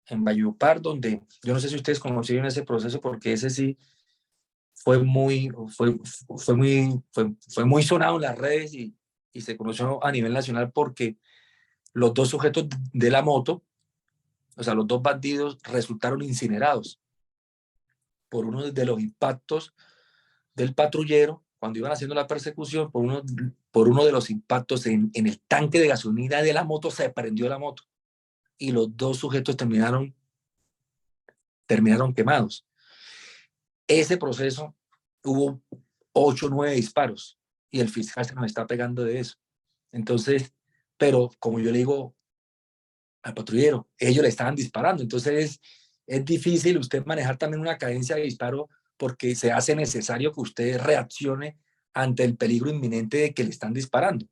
en Valledupar, donde yo no sé si ustedes conocieron ese proceso, porque ese sí fue muy sonado en las redes y se conoció a nivel nacional porque los dos sujetos de la moto, o sea, los dos bandidos, resultaron incinerados por uno de los impactos del patrullero cuando iban haciendo la persecución. Por uno de los impactos en el tanque de gasolina de la moto, se prendió la moto y los dos sujetos terminaron quemados. Ese proceso hubo 8 o 9 disparos y el fiscal se nos está pegando de eso. Entonces, pero como yo le digo al patrullero, ellos le estaban disparando. Entonces es difícil usted manejar también una cadencia de disparo porque se hace necesario que usted reaccione ante el peligro inminente de que le están disparando.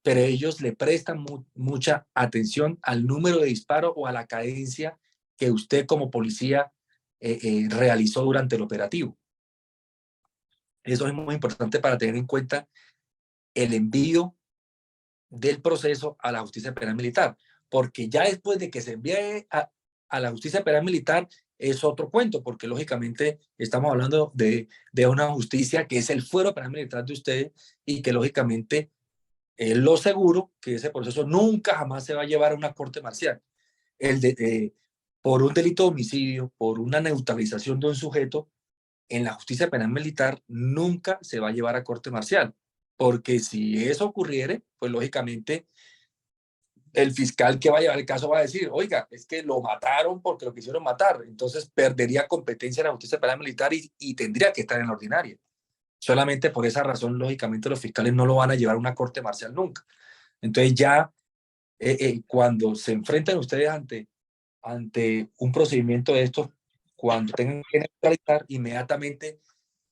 Pero ellos le prestan mucha atención al número de disparo o a la cadencia que usted como policía realizó durante el operativo. Eso es muy importante para tener en cuenta el envío del proceso a la justicia penal militar, porque ya después de que se envíe a la justicia penal militar es otro cuento, porque lógicamente estamos hablando de una justicia que es el fuero penal militar de ustedes y que lógicamente es lo seguro que ese proceso nunca jamás se va a llevar a una corte marcial. Por un delito de homicidio, por una neutralización de un sujeto, en la justicia penal militar nunca se va a llevar a corte marcial, porque si eso ocurriere, pues lógicamente el fiscal que va a llevar el caso va a decir, oiga, es que lo mataron porque lo quisieron matar, entonces perdería competencia en la justicia penal militar y tendría que estar en la ordinaria. Solamente por esa razón, lógicamente, los fiscales no lo van a llevar a una corte marcial nunca. Entonces ya cuando se enfrentan ustedes ante un procedimiento de estos, cuando tengan que neutralizar, inmediatamente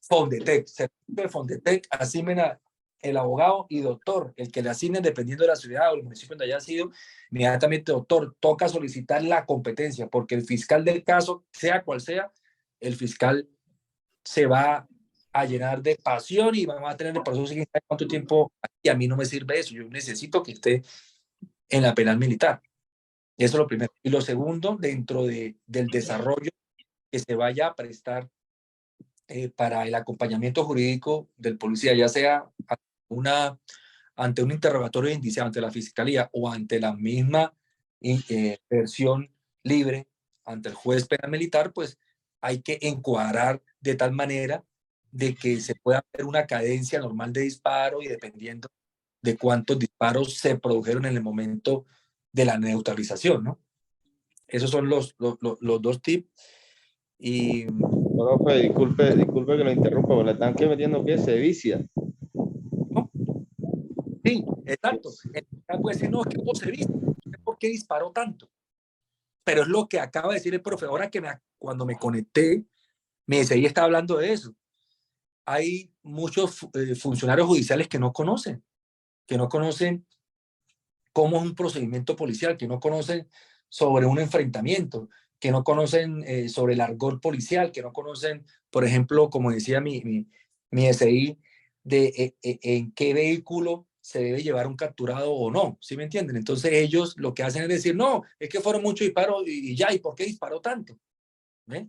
Fondetec, de Fondetec, asignen el abogado y doctor, el que le asignen dependiendo de la ciudad o el municipio donde haya sido, inmediatamente doctor, toca solicitar la competencia, porque el fiscal del caso, sea cual sea, el fiscal se va a llenar de pasión y vamos a tener el proceso siguiente cuánto tiempo, y a mí no me sirve eso, yo necesito que esté en la penal militar. Eso es lo primero. Y lo segundo, dentro del desarrollo que se vaya a prestar para el acompañamiento jurídico del policía, ya sea ante un interrogatorio indiciado ante la fiscalía o ante la misma versión libre ante el juez penal militar, pues hay que encuadrar de tal manera de que se pueda hacer una cadencia normal de disparo y dependiendo de cuántos disparos se produjeron en el momento de la neutralización, ¿no? Esos son los dos tips. Y Profe, disculpe que lo interrumpa, pero le están que metiendo pies, se vicia. sí, exacto. Puede decir, no, es que todo se viste, ¿por qué disparó tanto? Pero es lo que acaba de decir el profe. Ahora que cuando me conecté, me seguía está hablando de eso. Hay muchos funcionarios judiciales que no conocen cómo es un procedimiento policial, que no conocen sobre un enfrentamiento, que no conocen sobre el argot policial, que no conocen, por ejemplo, como decía mi SI, de en qué vehículo se debe llevar un capturado o no, ¿sí me entienden? Entonces ellos lo que hacen es decir, no, es que fueron muchos disparos y ya, ¿y por qué disparó tanto? ¿Ve?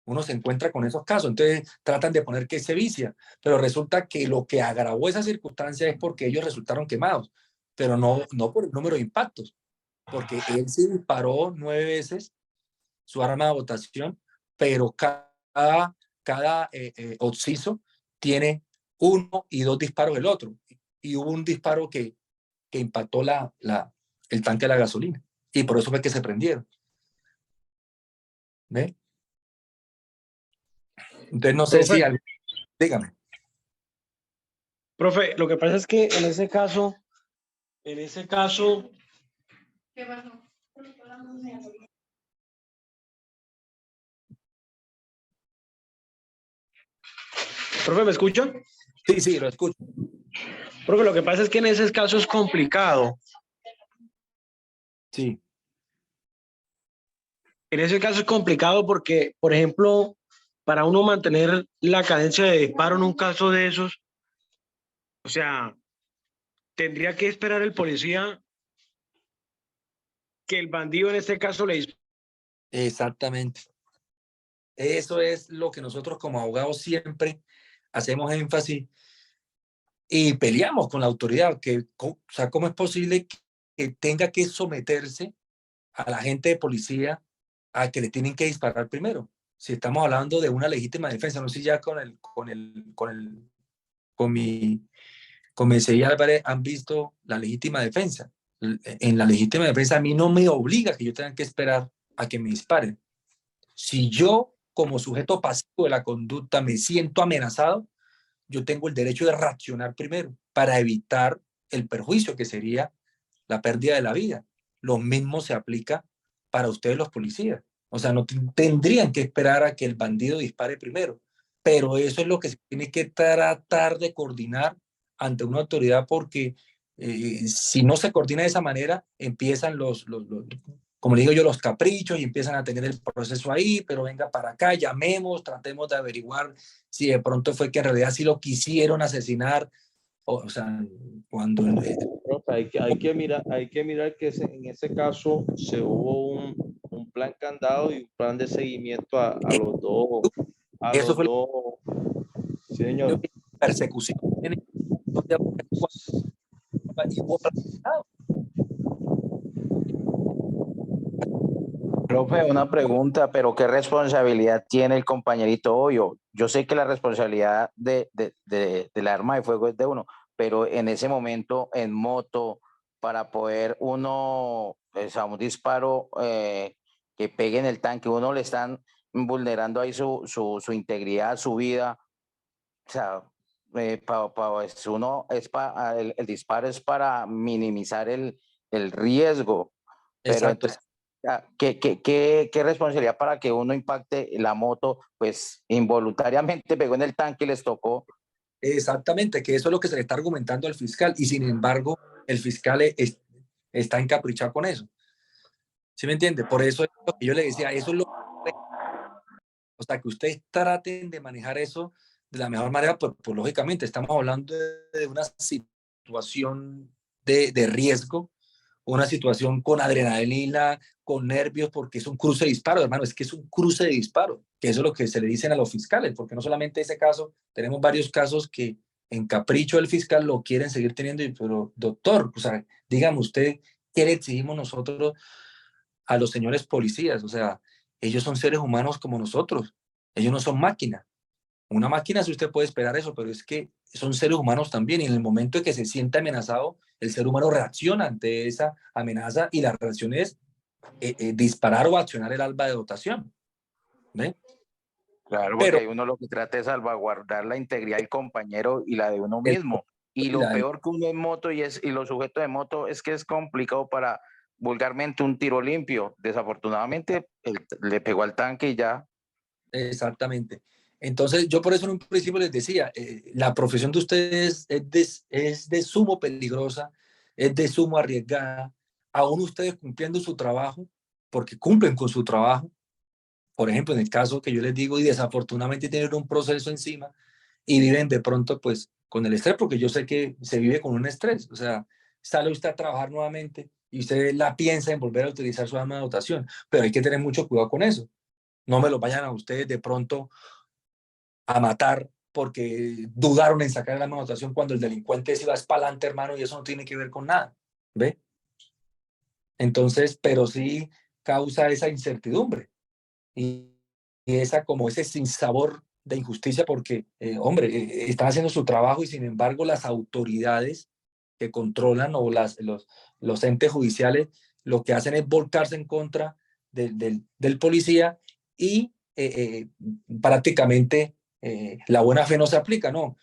Uno se encuentra con esos casos, entonces tratan de poner que se vicia, pero resulta que lo que agravó esa circunstancia es porque ellos resultaron quemados, pero no por el número de impactos, porque él se disparó 9 veces su arma de votación, pero cada occiso tiene 1 y 2 disparos el otro, y hubo un disparo que impactó el tanque de la gasolina, y por eso fue que se prendieron. ¿Ve? Entonces no sé si... Dígame. Profe, lo que pasa es que en ese caso, ¿qué pasó? Profe, ¿me escucha? Sí, lo escucho. Profe, lo que pasa es que en ese caso es complicado. Sí. En ese caso es complicado porque, por ejemplo, para uno mantener la cadencia de disparo en un caso de esos, o sea, tendría que esperar el policía que el bandido en este caso le dispare. Exactamente. Eso es lo que nosotros como abogados siempre hacemos énfasis y peleamos con la autoridad, o sea, ¿cómo es posible que tenga que someterse a la gente de policía a que le tienen que disparar primero? Si estamos hablando de una legítima defensa, no sé si ya con mi Mesía Álvarez han visto la legítima defensa. En la legítima defensa a mí no me obliga que yo tenga que esperar a que me disparen. Si yo, como sujeto pasivo de la conducta, me siento amenazado, yo tengo el derecho de reaccionar primero para evitar el perjuicio que sería la pérdida de la vida. Lo mismo se aplica para ustedes los policías. O sea, no tendrían que esperar a que el bandido dispare primero. Pero eso es lo que se tiene que tratar de coordinar ante una autoridad porque si no se coordina de esa manera, empiezan como le digo yo, los caprichos y empiezan a tener el proceso ahí, pero venga para acá, llamemos, tratemos de averiguar si de pronto fue que en realidad sí lo quisieron asesinar, o sea, cuando... Profe, hay que mirar que en ese caso se hubo un plan candado y un plan de seguimiento a los dos. Eso fue Sí, señor. persecución. Y hubo plan candado. Profe, una pregunta, pero ¿qué responsabilidad tiene el compañerito Hoyo? Yo sé que la responsabilidad del arma de fuego es de uno, pero en ese momento en moto, para poder uno, o sea, un disparo que pegue en el tanque, uno le están vulnerando ahí su integridad, su vida. O sea, el disparo es para minimizar el riesgo, pero Exacto. entonces, ¿qué responsabilidad para que uno impacte la moto? Pues involuntariamente pegó en el tanque y les tocó. Exactamente, que eso es lo que se le está argumentando al fiscal y sin embargo el fiscal está encaprichado con eso. ¿Sí me entiende? Por eso es lo que yo le decía, eso es lo... O sea, que ustedes traten de manejar eso de la mejor manera, pues lógicamente estamos hablando de una situación de riesgo, una situación con adrenalina, con nervios, porque es un cruce de disparos, hermano, es que es un cruce de disparos, que eso es lo que se le dicen a los fiscales, porque no solamente ese caso, tenemos varios casos que en capricho del fiscal lo quieren seguir teniendo, pero doctor, o sea, dígame usted, ¿qué le exigimos nosotros a los señores policías? O sea, ellos son seres humanos como nosotros, ellos no son máquinas. Una máquina, si usted puede esperar eso, pero es que son seres humanos también y en el momento en que se siente amenazado, el ser humano reacciona ante esa amenaza y la reacción es disparar o accionar el alba de dotación. ¿Ve? Claro, porque Pero uno lo que trata es salvaguardar la integridad del compañero y la de uno mismo. Y lo peor que uno en moto y los sujetos de moto es que es complicado para vulgarmente un tiro limpio. Desafortunadamente le pegó al tanque y ya. Exactamente. Entonces, yo por eso en un principio les decía, la profesión de ustedes es de sumo peligrosa, es de sumo arriesgada, aún ustedes cumpliendo su trabajo, porque cumplen con su trabajo, por ejemplo, en el caso que yo les digo, y desafortunadamente tienen un proceso encima y viven de pronto pues con el estrés, porque yo sé que se vive con un estrés, o sea, sale usted a trabajar nuevamente y usted la piensa en volver a utilizar su arma de dotación, pero hay que tener mucho cuidado con eso. no me los vayan a ustedes de pronto a matar porque dudaron en sacar la anotación cuando el delincuente se iba para adelante, hermano, y eso no tiene que ver con nada, ¿ve? Entonces, pero sí causa esa incertidumbre y esa como ese sinsabor de injusticia porque, hombre, están haciendo su trabajo y sin embargo las autoridades que controlan o los entes judiciales lo que hacen es volcarse en contra del policía y prácticamente la buena fe no se aplica, ¿no?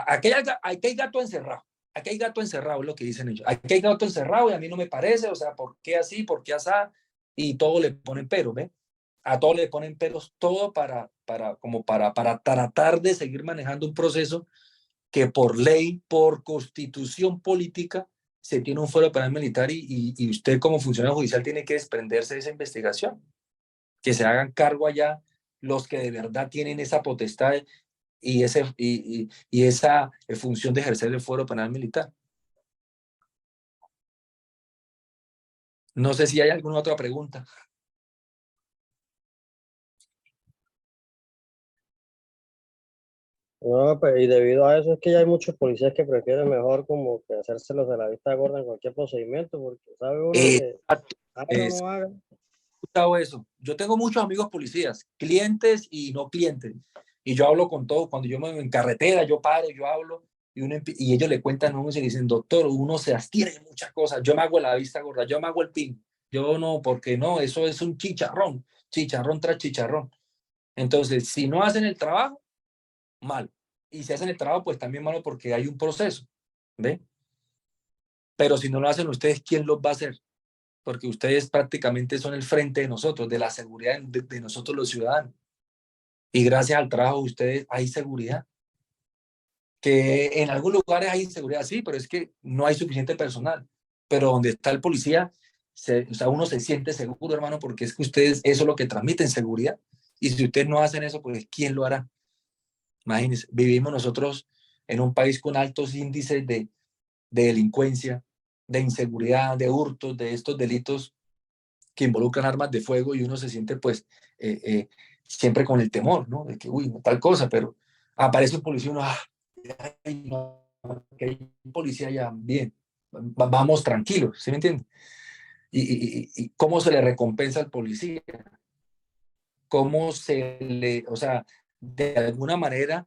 Aquí hay gato encerrado. Aquí hay gato encerrado, es lo que dicen ellos. Aquí hay gato encerrado y a mí no me parece, o sea, ¿por qué así? ¿Por qué así? Y todo le ponen pero, ¿ve? A todo le ponen peros, todo para tratar de seguir manejando un proceso que por ley, por constitución política, se tiene un fuero penal militar y usted como funcionario judicial tiene que desprenderse de esa investigación, que se hagan cargo allá los que de verdad tienen esa potestad y esa función de ejercer el fuero penal militar. No sé si hay alguna otra pregunta. No, pues, y debido a eso es que ya hay muchos policías que prefieren mejor como que hacérselos de la vista gorda en cualquier procedimiento, porque sabe uno que haga o no haga. Eso. Yo tengo muchos amigos policías, clientes y no clientes, y yo hablo con todos. Cuando yo me en carretera, yo paro, yo hablo, y ellos le cuentan a uno y se dicen, doctor, uno se abstiene de muchas cosas, yo me hago la vista gorda, yo me hago el pin, yo no, porque no, eso es un chicharrón tras chicharrón. Entonces, si no hacen el trabajo, mal, y si hacen el trabajo, pues también malo porque hay un proceso, ¿ve? Pero si no lo hacen ustedes, ¿quién los va a hacer? Porque ustedes prácticamente son el frente de nosotros, de la seguridad de nosotros los ciudadanos. Y gracias al trabajo de ustedes hay seguridad. Que en algunos lugares hay inseguridad, sí, pero es que no hay suficiente personal. Pero donde está el policía, o sea, uno se siente seguro, hermano, porque es que ustedes eso es lo que transmiten, seguridad. Y si ustedes no hacen eso, pues ¿quién lo hará? Imagínense, vivimos nosotros en un país con altos índices de delincuencia, de inseguridad, de hurtos, de estos delitos que involucran armas de fuego y uno se siente pues siempre con el temor, ¿no? De que, uy, tal cosa, pero aparece un policía y uno, ay, no, que hay un policía ya, bien, vamos tranquilos, ¿sí me entiende? Y cómo se le recompensa al policía, cómo se le, o sea, de alguna manera,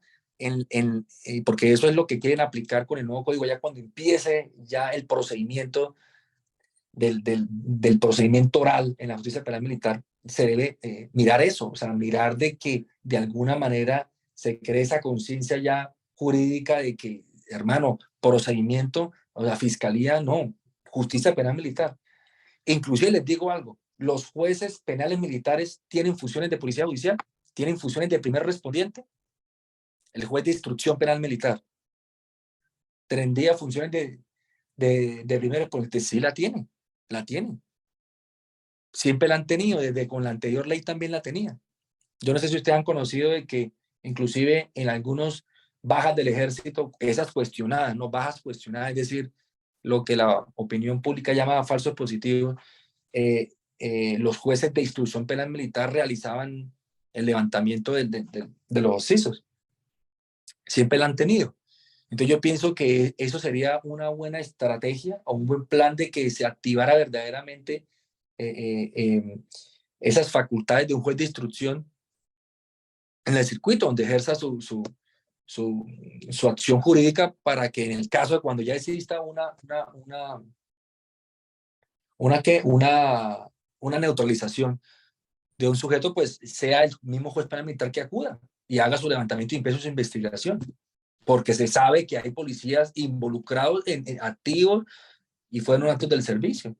porque eso es lo que quieren aplicar con el nuevo código, ya cuando empiece ya el procedimiento del procedimiento oral en la justicia penal militar, se debe mirar eso, o sea, mirar de que de alguna manera se cree esa conciencia ya jurídica de que, hermano, procedimiento, o la fiscalía, no, justicia penal militar. Inclusive les digo algo, los jueces penales militares tienen funciones de policía judicial, tienen funciones de primer respondiente, el juez de instrucción penal militar tendría funciones de primer respondiente, sí la tienen. Siempre la han tenido, desde con la anterior ley también la tenía. Yo no sé si ustedes han conocido de que inclusive en algunos bajas del ejército, esas cuestionadas, no bajas cuestionadas, es decir, lo que la opinión pública llama falsos positivos, los jueces de instrucción penal militar realizaban el levantamiento de los CISOs. Siempre la han tenido. Entonces yo pienso que eso sería una buena estrategia o un buen plan de que se activara verdaderamente esas facultades de un juez de instrucción en el circuito donde ejerza su acción jurídica para que en el caso de cuando ya exista una neutralización de un sujeto, pues sea el mismo juez penal militar que acuda y haga su levantamiento y empiece su investigación. Porque se sabe que hay policías involucrados en activos y fueron actos del servicio,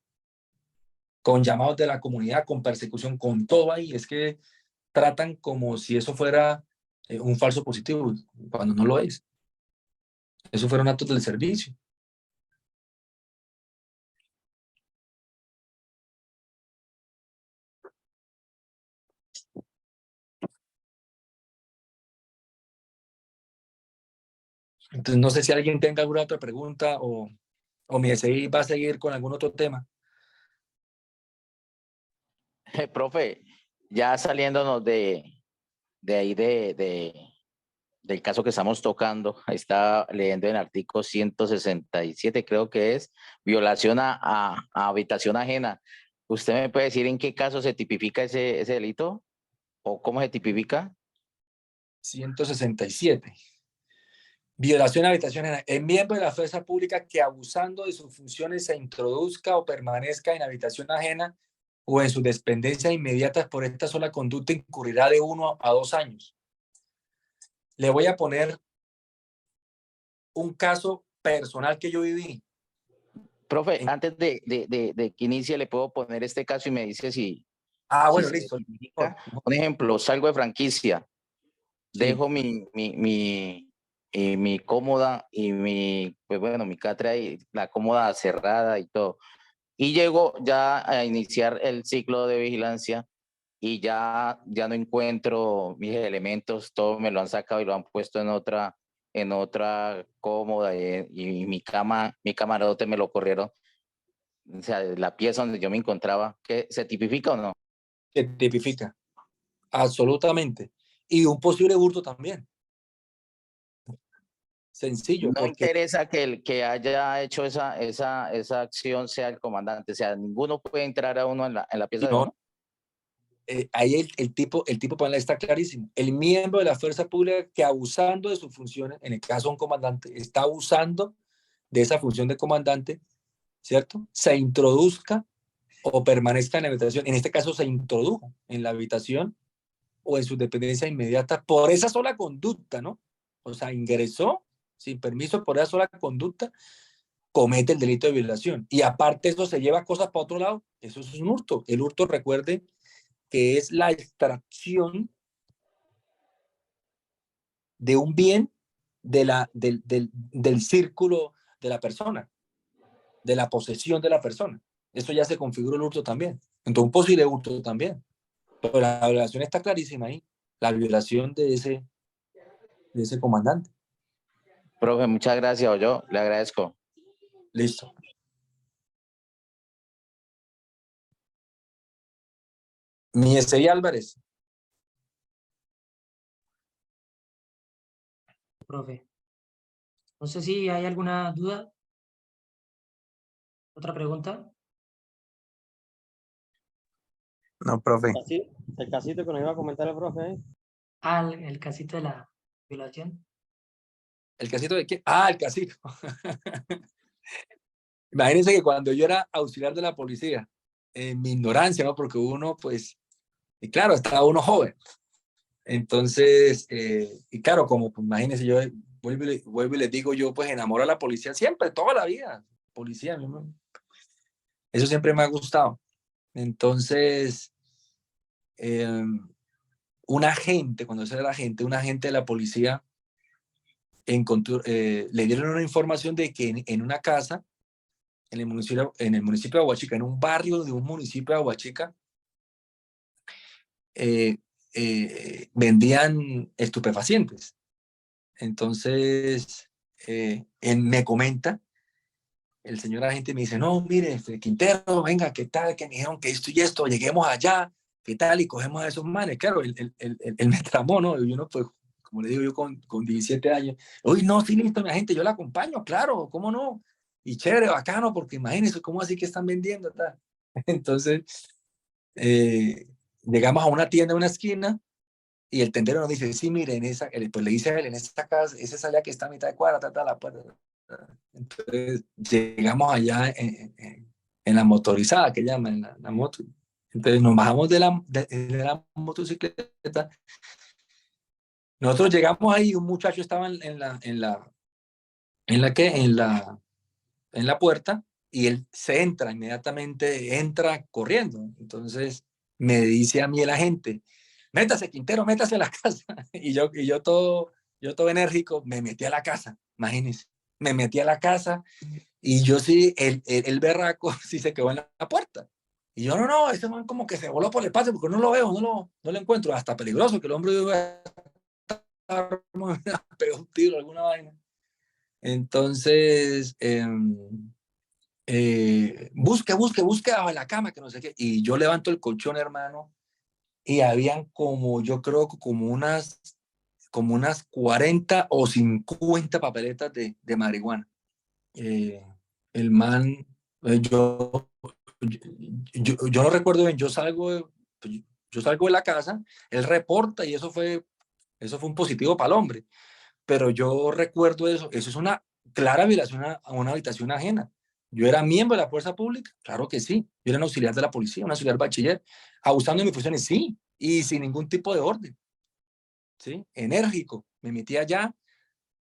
con llamados de la comunidad, con persecución, con todo ahí. Es que tratan como si eso fuera un falso positivo, cuando no lo es. Eso fueron actos del servicio. Entonces, no sé si alguien tenga alguna otra pregunta o mi SI va a seguir con algún otro tema. Profe, ya saliéndonos de ahí del caso que estamos tocando, ahí está leyendo en el artículo 167, creo que es, violación a habitación ajena. ¿Usted me puede decir en qué caso se tipifica ese delito? ¿O cómo se tipifica? 167. Violación a habitación ajena. El miembro de la fuerza pública que abusando de sus funciones se introduzca o permanezca en habitación ajena o en sus dependencias inmediatas por esta sola conducta incurrirá de 1 a 2 años. Le voy a poner un caso personal que yo viví. Profe, antes de que inicie, le puedo poner este caso y me dice si... Bueno, se listo. tipifica. Un ejemplo, salgo de franquicia, Sí. dejo mi cómoda y mi catre y la cómoda cerrada y todo. Y llego ya a iniciar el ciclo de vigilancia y ya no encuentro mis elementos, todo me lo han sacado y lo han puesto en otra cómoda y mi camarote me lo corrieron. O sea, la pieza donde yo me encontraba, ¿qué se tipifica o no? Se tipifica, absolutamente. Y un posible hurto también. Sencillo, No porque interesa que el que haya hecho esa acción sea el comandante, o sea, ninguno puede entrar a uno en la pieza de uno. Ahí el tipo penal está clarísimo. El miembro de la fuerza pública que abusando de sus funciones, en el caso de un comandante, está abusando de esa función de comandante, ¿cierto? Se introduzca o permanezca en la habitación. En este caso se introdujo en la habitación o en sus dependencias inmediatas por esa sola conducta, ¿no? O sea, ingresó sin permiso por esa sola conducta, comete el delito de violación. Y aparte eso se lleva cosas para otro lado. Eso es un hurto. El hurto, recuerde, que es la extracción de un bien del círculo de la persona, de la posesión de la persona. Eso ya se configura el hurto también. Entonces, un posible hurto también. Pero la violación está clarísima ahí. La violación de ese comandante. Profe, muchas gracias, yo le agradezco. Listo. Mieseí Álvarez. Profe. No sé si hay alguna duda. ¿Otra pregunta? No, profe. El casito que nos iba a comentar el profe. El casito de la violación. ¿El casito de qué? El casito. Imagínense que cuando yo era auxiliar de la policía, en mi ignorancia, ¿no? Porque uno, pues, y claro, estaba uno joven. Entonces, y claro, como pues, imagínense, yo vuelvo y les digo, yo pues enamoro a la policía siempre, toda la vida. Policía, ¿no? Eso siempre me ha gustado. Entonces, un agente, cuando yo era agente, un agente de la policía encontró, le dieron una información de que en una casa, en el municipio de Aguachica, en un barrio de un municipio de Aguachica, vendían estupefacientes. Entonces, él me comenta, el señor agente me dice, no, mire, Quintero, venga, ¿qué tal? Que me dijeron que esto y esto, lleguemos allá, ¿qué tal? Y cogemos a esos manes. Claro, él me tramó, ¿no? Y uno, pues, como le digo yo, con 17 años, uy, no, sí, listo, mi agente, yo la acompaño, claro, ¿cómo no? Y chévere, bacano, porque imagínense, ¿cómo así que están vendiendo? Tal? Entonces, llegamos a una tienda, a una esquina, y el tendero nos dice, sí, mire, pues le dice a él, en esta casa, esa salida que está a mitad de cuadra, la puerta. Entonces, llegamos allá en la motorizada, que llaman, en la moto. Entonces, nos bajamos de la motocicleta. Nosotros llegamos ahí, un muchacho estaba en la puerta, y él se entra, inmediatamente entra corriendo. Entonces, me dice a mí el agente, métase, Quintero, métase a la casa. Y yo todo enérgico, me metí a la casa, imagínense. Me metí a la casa y yo sí, el berraco sí se quedó en la puerta. Y yo, no, ese man como que se voló por el espacio porque no lo veo, no lo encuentro. Hasta peligroso que el hombre iba a pegar un tiro, alguna vaina. Entonces, busque bajo la cama, que no sé qué. Y yo levanto el colchón, hermano, y habían como, yo creo que como unas 40 o 50 papeletas de marihuana. El man, yo no recuerdo bien, yo salgo de la casa, él reporta y eso fue un positivo para el hombre, pero yo recuerdo eso es una clara violación a una habitación ajena. Yo era miembro de la fuerza pública, claro que sí, yo era un auxiliar de la policía, un auxiliar bachiller, abusando de mis funciones, sí, y sin ningún tipo de orden, sí, enérgico, me metí allá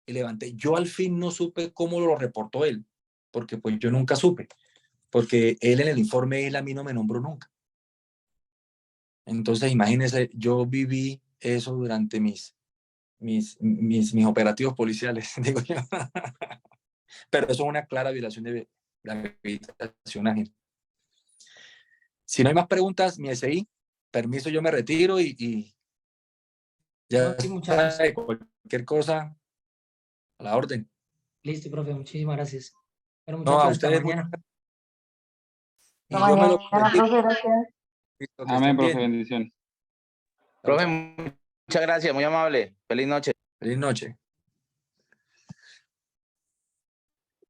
y levanté. Yo al fin no supe cómo lo reportó él, porque pues yo nunca supe, porque él en el informe él a mí no me nombró nunca. Entonces imagínense, yo viví eso durante mis operativos policiales, digo yo. Pero eso es una clara violación de la habitación ajena. Si no hay más preguntas, mi SI, permiso, yo me retiro y ya Sí, muchachos. sabe, cualquier cosa a la orden. Listo, profe, muchísimas gracias. Bueno, No, muchachos, a hasta ustedes mañana. y yo me lo retiro. Listo, que Amén, estén profe, bien. bendiciones. Profe, muchas gracias, muy amable. Feliz noche. Feliz noche.